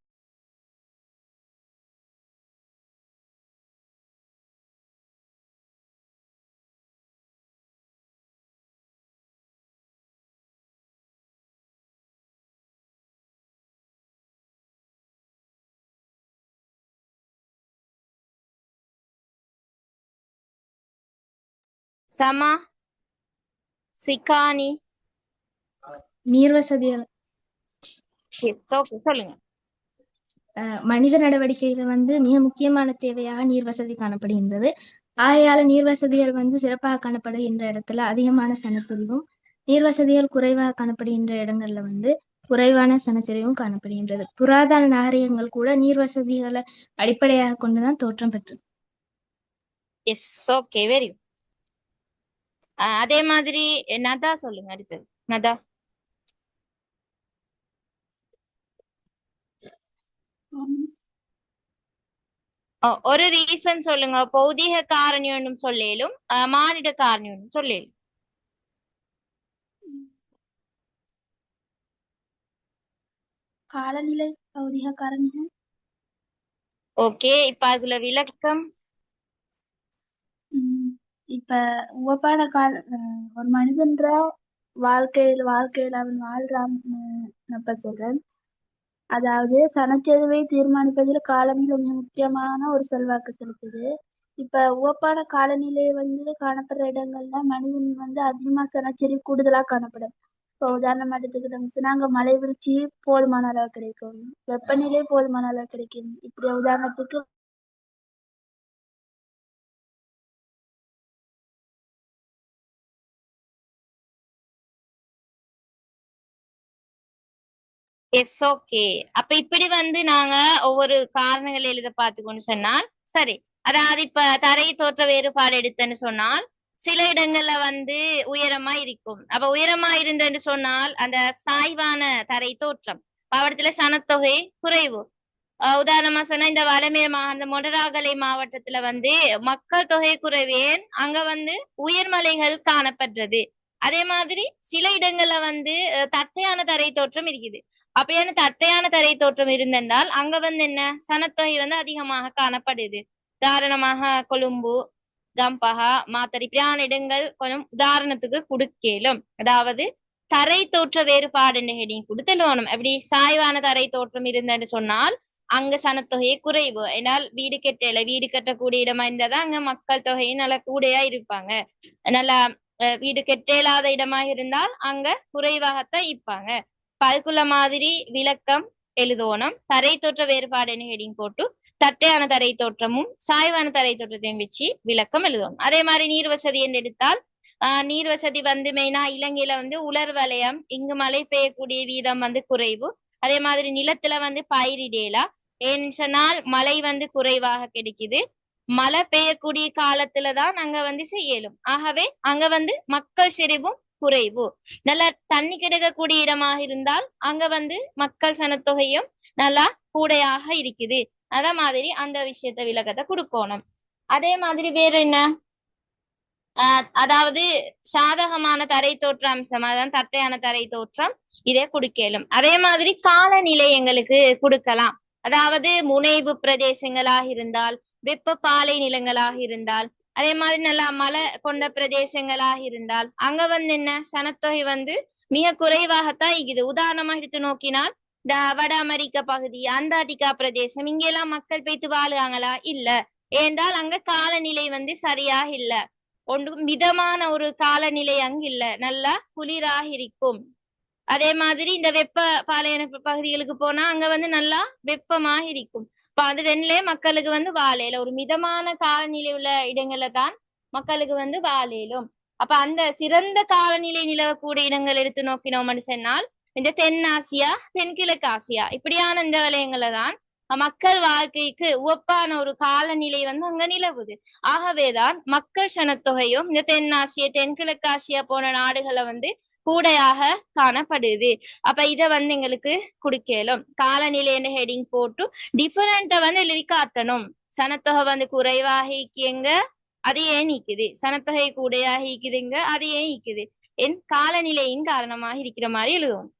சமா, சிகானி. நீர் வசதிகள். ஓகே, சொல்லுங்க. மனித நடவடிக்கைகள் வந்து மிக முக்கியமான தேவையாக நீர் வசதி காணப்படுகின்றது. ஆகையால நீர் வசதிகள் வந்து சிறப்பாக காணப்படுகின்ற இடத்துல அதிகமான சனச்சரிவும், நீர் வசதிகள் குறைவாக காணப்படுகின்ற இடங்கள்ல வந்து குறைவான சனச்சரிவும் காணப்படுகின்றது. புராதன நாகரிகங்கள் கூட நீர் வசதிகளை அடிப்படையாக கொண்டுதான் தோற்றம் பெற்றது. Yes, okay, very good. அதே மாதிரி நதா சொல்லுங்க அடுத்தது. நதா. ஒரு ரீசன் சொல்லுங்க. பௌதிக காரணி ஒன்றும் சொல்லேலும் மானிட காரணி ஒன்றும் சொல்லேலும். காலநிலை பௌதிக காரணிகள். ஓகே, இப்ப அதுல விளக்கம். இப்ப உவப்பான ஒரு மனிதன்ற வாழ்க்கையில அவன் வாழ்றான் சொல்றேன். அதாவது சனச்சரிவை தீர்மானிப்பதில் காலநிலை மிக முக்கியமான ஒரு செல்வாக்கு செலுத்துது. இப்ப உவப்பான காலநிலை வந்து காணப்படுற இடங்கள்ல மனிதன் வந்து அதிகமா சனச்சரிவு கூடுதலா காணப்படும். இப்போ உதாரணமா எடுத்துக்கிட்டோம்னா அங்க மழை வீழ்ச்சி போதுமான அளவு கிடைக்கும், வெப்பநிலை போதுமான அளவு கிடைக்கும். இப்படி உதாரணத்துக்கு எஸ், ஓகே. அப்ப இப்படி வந்து நாங்க ஒவ்வொரு காரணங்கள் எழுத பார்த்துக்கொண்டு சொன்னால் சரி. அதாவது இப்ப தரை தோற்ற வேறுபாடு எடுத்தேன்னு சொன்னால் சில இடங்கள்ல வந்து உயரமா இருக்கும். அப்ப உயரமா இருந்தேன்னு சொன்னால் அந்த சாய்வான தரை தோற்றம் மாவட்டத்துல சனத்தொகை குறைவு. உதாரணமா சொன்னா இந்த அந்த மொடராகலை மாவட்டத்துல வந்து மக்கள் தொகை குறைவேன், அங்க வந்து உயர்மலைகள் காணப்படுறது. அதே மாதிரி சில இடங்கள்ல வந்து தட்டையான தரை தோற்றம் இருக்குது. அப்படியான தட்டையான தரை தோற்றம் இருந்தென்றால் அங்க வந்து என்ன சனத்தொகை வந்து அதிகமாக காணப்படுது. உதாரணமாக கொழும்பு, கம்பஹா மாத்தர் இப்படியான இடங்கள் கொஞ்சம் உதாரணத்துக்கு கொடுக்கலும். அதாவது தரை தோற்ற வேறுபாடு ஹெடிங் கொடுத்தலும். அப்படி சாய்வான தரை தோற்றம் இருந்தன்னு சொன்னால் அங்க சனத்தொகையை குறைவு. ஏன்னால் வீடு கட்டக்கூடிய இடமா இருந்தாதான் அங்க மக்கள் தொகையும் நல்லா கூடையா இருப்பாங்க. நல்லா வீடு கெட்டேலாத இடமாக இருந்தால் அங்க குறைவாகத்தான் இருப்பாங்க. பல்குல மாதிரி விளக்கம் எழுதோணும். தரை தோற்ற வேறுபாடு ஹெடிங் போட்டு தட்டையான தரை தோற்றமும் சாய்வான தரை தோற்றத்தையும் வச்சு விளக்கம் எழுதணும். அதே மாதிரி நீர் வசதி என்று எடுத்தால் நீர் வசதி வந்து மெயினா இலங்கையில வந்து உலர் வலயம், இங்கு மழை பெய்யக்கூடிய வீதம் வந்து குறைவு. அதே மாதிரி நிலத்துல வந்து பயிரிடேலா, ஏன்னு சொன்னால் மழை வந்து குறைவாக கிடைக்குது. மழை பெய்யக்கூடிய காலத்துலதான் அங்க வந்து செய்யலும். ஆகவே அங்க வந்து மக்கள் செறிவும் குறைவு. நல்லா தண்ணி கிடைக்கக்கூடிய இடமாக இருந்தால் அங்க வந்து மக்கள் சனத்தொகையும் நல்லா கூடையாக இருக்குது. அத மாதிரி அந்த விஷயத்த விளக்கத்தை கொடுக்கணும். அதே மாதிரி வேற என்ன, அதாவது சாதகமான தரை தோற்ற அம்சம், அதான் தட்டையான தரை தோற்றம், இதே கொடுக்கலும். அதே மாதிரி காலநிலை எங்களுக்கு கொடுக்கலாம். அதாவது முனைவு பிரதேசங்களாக இருந்தால், வெப்ப பாலை நிலங்களாக இருந்தால், அதே மாதிரி நல்லா மலை கொண்ட பிரதேசங்களாக இருந்தால் அங்க வந்து என்ன சனத்தொகை வந்து மிக குறைவாகத்தான் இருக்குது. உதாரணமா எடுத்து நோக்கினால் இந்த வட அமெரிக்க பகுதி, அண்டார்டிகா பிரதேசம், இங்கெல்லாம் மக்கள் போய்த்து வாழுவாங்களா? இல்ல. ஏன்றால் அங்க காலநிலை வந்து சரியாக இல்ல. ஒன்று மிதமான ஒரு காலநிலை அங்கு இல்ல, நல்லா குளிராக இருக்கும். அதே மாதிரி இந்த வெப்ப பாலைவன பகுதிகளுக்கு போனா அங்க வந்து நல்லா வெப்பமாக இருக்கும். இப்ப அது ரெண்டுலயே மக்களுக்கு வந்து வாழையில ஒரு மிதமான காலநிலை உள்ள இடங்கள்ல தான் மக்களுக்கு வந்து வாழையிலும். அப்ப அந்த சிறந்த காலநிலை நிலவக்கூடிய இடங்கள் எடுத்து நோக்கினோம்னு சொன்னால் இந்த தென் ஆசியா, தென்கிழக்கு ஆசியா இப்படியான இந்த வலயங்களை தான் மக்கள் வாழ்க்கைக்கு ஒப்பான ஒரு காலநிலை வந்து அங்க நிலவுது. ஆகவேதான் மக்கள் சனத்தொகையும் இந்த தென் ஆசியா, தென்கிழக்கு ஆசியா போன நாடுகளை வந்து கூடையாக காணப்படுது. அப்ப இத வந்து எங்களுக்கு குடுக்கலும். காலநிலைன்னு ஹெடிங் போட்டு டிஃபரெண்ட்டை வந்து எழுதி காட்டணும். சனத்தொகை வந்து குறைவாக ஈக்கியங்க, அது ஏன் நீக்குது? சனத்தொகை கூடையாக ஈக்குதுங்க, அது ஏன் ஈக்குது? என் காலநிலையின் காரணமாக இருக்கிற மாதிரி எழுதுவோம்.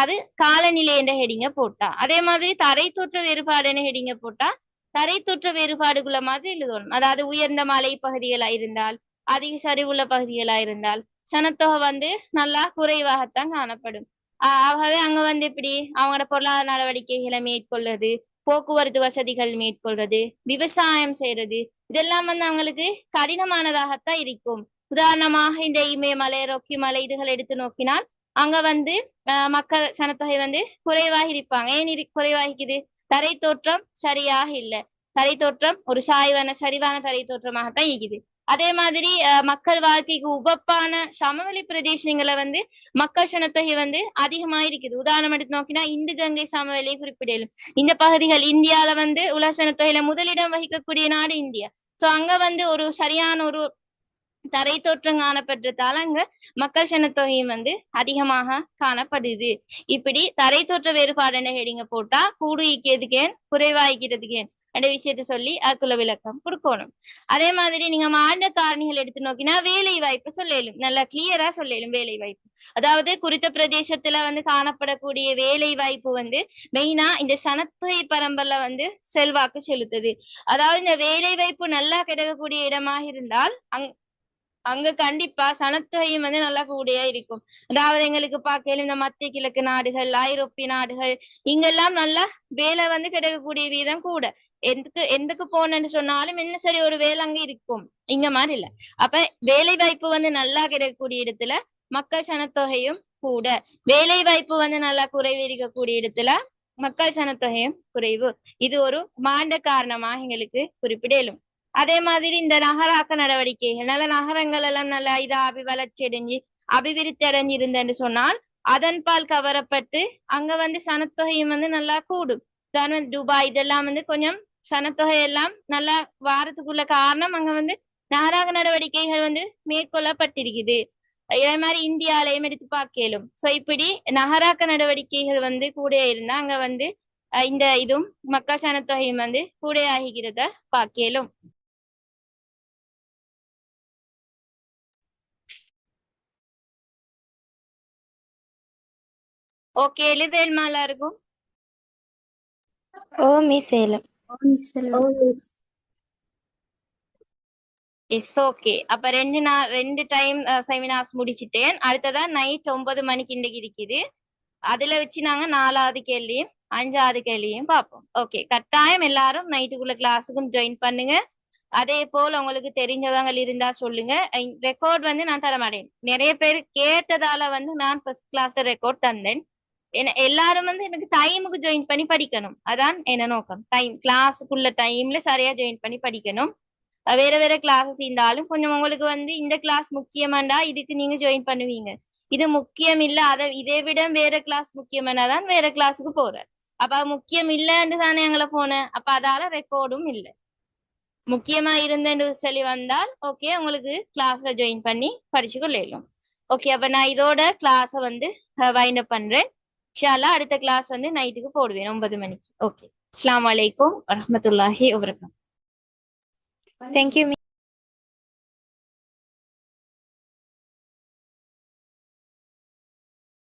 அது காலநிலை என்ற ஹெடிங்க போட்டா. அதே மாதிரி தரை தோற்ற வேறுபாடுன்னு ஹெடிங்க போட்டா தரை தோற்ற வேறுபாடுக்குள்ள மாதிரி எழுதணும். அதாவது உயர்ந்த மலை பகுதிகளா இருந்தால், அதிக சரிவுள்ள பகுதிகளா இருந்தால் சனத்தொகை வந்து நல்லா குறைவாகத்தான் காணப்படும். ஆகவே அங்க வந்து எப்படி அவங்களோட பொருளாதார நடவடிக்கைகளை மேற்கொள்றது, போக்குவரத்து வசதிகள் மேற்கொள்றது, விவசாயம் செய்யறது, இதெல்லாம் வந்து அவங்களுக்கு கடினமானதாகத்தான் இருக்கும். உதாரணமாக இந்த இமயமலை, ரொக்கி மலை இதுகளை எடுத்து நோக்கினால் அங்க வந்து மக்கள் சனத்தொகை வந்து குறைவாக இருப்பாங்க. ஏன் குறைவாகிக்குது? தரை தோற்றம் சரியாக இல்லை. தரை தோற்றம் ஒரு சரிவான தரை தோற்றமாகத்தான் இருக்குது. அதே மாதிரி மக்கள் வாழ்க்கைக்கு உபப்பான சமவெளி பிரதேசங்களை வந்து மக்கள் சனத்தொகை வந்து அதிகமா இருக்குது. உதாரணம் எடுத்து நோக்கினா இந்து கங்கை சமவெளியை குறிப்பிடலும். இந்த பகுதிகள் இந்தியால வந்து உலக சனத்தொகையில முதலிடம் வகிக்கக்கூடிய நாடு இந்தியா. சோ அங்க வந்து ஒரு சரியான ஒரு தரை தோற்றம் காணப்பட்டதால அங்க மக்கள் சனத்தொகையும் வந்து அதிகமாக காணப்படுது. இப்படி தரை தோற்ற வேறுபாடு ஹெடிங்க போட்டா கூடு ஈக்கிறதுக்கேன், குறைவாய்க்கிறதுக்கேன் அந்த விஷயத்த சொல்லி அதுக்குள்ள விளக்கம் கொடுக்கணும். அதே மாதிரி நீங்க மாநில காரணிகள் எடுத்து நோக்கினா வேலை வாய்ப்பு சொல்லலும், நல்லா கிளியரா சொல்லலும். வேலை வாய்ப்பு அதாவது குறித்த பிரதேசத்துல வந்து காணப்படக்கூடிய வேலை வாய்ப்பு வந்து மெயினா இந்த சனத்தொகை பரம்பல்ல வந்து செல்வாக்கு செலுத்துது. அதாவது இந்த வேலை வாய்ப்பு நல்லா கிடைக்கக்கூடிய இடமாக இருந்தால் அங்க கண்டிப்பா சனத்தொகையும் வந்து நல்லா கூடியா இருக்கும். அதாவது எங்களுக்கு பார்க்கலும் இந்த மத்திய கிழக்கு நாடுகள், ஐரோப்பிய நாடுகள் இங்கெல்லாம் நல்லா வேலை வந்து கிடைக்கக்கூடிய வீதம் கூட. எந்தக்கு போனேன்னு சொன்னாலும் என்ன சரி ஒரு வேலை அங்க இருக்கும். இங்க மாதிரி இல்ல. அப்ப வேலை வாய்ப்பு வந்து நல்லா கிடைக்கக்கூடிய இடத்துல மக்கள் சனத்தொகையும் கூட, வேலை வாய்ப்பு வந்து நல்லா குறைவு இருக்கக்கூடிய இடத்துல மக்கள் சனத்தொகையும் குறைவு. இது ஒரு மாண்ட காரணமாக எங்களுக்கு குறிப்பிடலும். அதே மாதிரி இந்த நகராக்க நடவடிக்கைகள், நல்ல நகரங்கள் எல்லாம் நல்லா இதா வளர்ச்சி அடைஞ்சு அபிவிருத்தி அடைஞ்சிருந்தேன்னு சொன்னால் அதன் பால் கவரப்பட்டு அங்க வந்து சனத்தொகையும் வந்து நல்லா கூடும். துபாய் இதெல்லாம் வந்து கொஞ்சம் சனத்தொகை எல்லாம் நல்லா வாரத்துக்குள்ள காரணம் அங்க வந்து நகராக்க நடவடிக்கைகள் வந்து மேற்கொள்ளப்பட்டிருக்குது. இதே மாதிரி இந்தியாலயம் எடுத்து பார்க்கலும். சோ இப்படி நகராக்க நடவடிக்கைகள் வந்து கூட இருந்தா அங்க வந்து இந்த இதுவும் மக்கள் சனத்தொகையும் வந்து கூட ஆகிக்கிறத பார்க்கலும். ஓகே, எழுதேல்மா எல்லாருக்கும்? Oh miss Salem. Oh miss it's okay. அப்ப 2 டைம் செமினார்ஸ் முடிச்சிட்டேன். அடுத்ததா நைட் 9 மணிக்கு இன்றைக்கு இருக்குது. அதுல வச்சு நாங்க 4வது கேள்வியும் 5வது கேள்வியும் பார்ப்போம். ஓகே, கட்டாயம் எல்லாரும் நைட்டுக்குள்ள கிளாஸுக்கும் ஜாயின் பண்ணுங்க. அதே போல் உங்களுக்கு தெரிஞ்சவங்க இருந்தா சொல்லுங்க. ரெக்கார்ட் வந்து நான் தர மாட்டேன். நிறைய பேர் கேட்டதால வந்து நான் ஃபர்ஸ்ட் கிளாஸ்ல ரெக்கார்ட் தந்தேன். எல்லாரும் வந்து எனக்கு டைமுக்கு ஜாயின் பண்ணி படிக்கணும். அதான் என்ன நோக்கம். கிளாஸுக்குள்ள டைம்ல சரியா ஜாயின் பண்ணி படிக்கணும். வேற வேற கிளாஸஸ் இருந்தாலும் கொஞ்சம் உங்களுக்கு வந்து இந்த கிளாஸ் முக்கியமாண்டா இதுக்கு நீங்க ஜாயின் பண்ணுவீங்க. இது முக்கியம் இல்ல, இதை விட வேற கிளாஸ் முக்கியமானாதான் வேற கிளாஸுக்கு போறேன். அப்ப முக்கியம் இல்லைன்னு தானே எங்களை போனேன். அப்ப அதால ரெக்கார்டும் இல்லை. முக்கியமா இருந்தேன்னு சொல்லி வந்தால் ஓகே, உங்களுக்கு கிளாஸ்ல ஜாயின் பண்ணி படிச்சு கொள்ளையிலும். ஓகே, அப்ப நான் இதோட கிளாஸ வந்து வைண்ட் அப் பண்றேன். இன்ஷா அல்லாஹ் அடுத்த கிளாஸ் வந்து நைட்டுக்கு போடுவேன் 9 மணிக்கு. ஓகே, அஸ்ஸலாமு அலைக்கும் வரஹ்மத்துல்லாஹி வபரகாத்துஹு. தேங்க்யூ.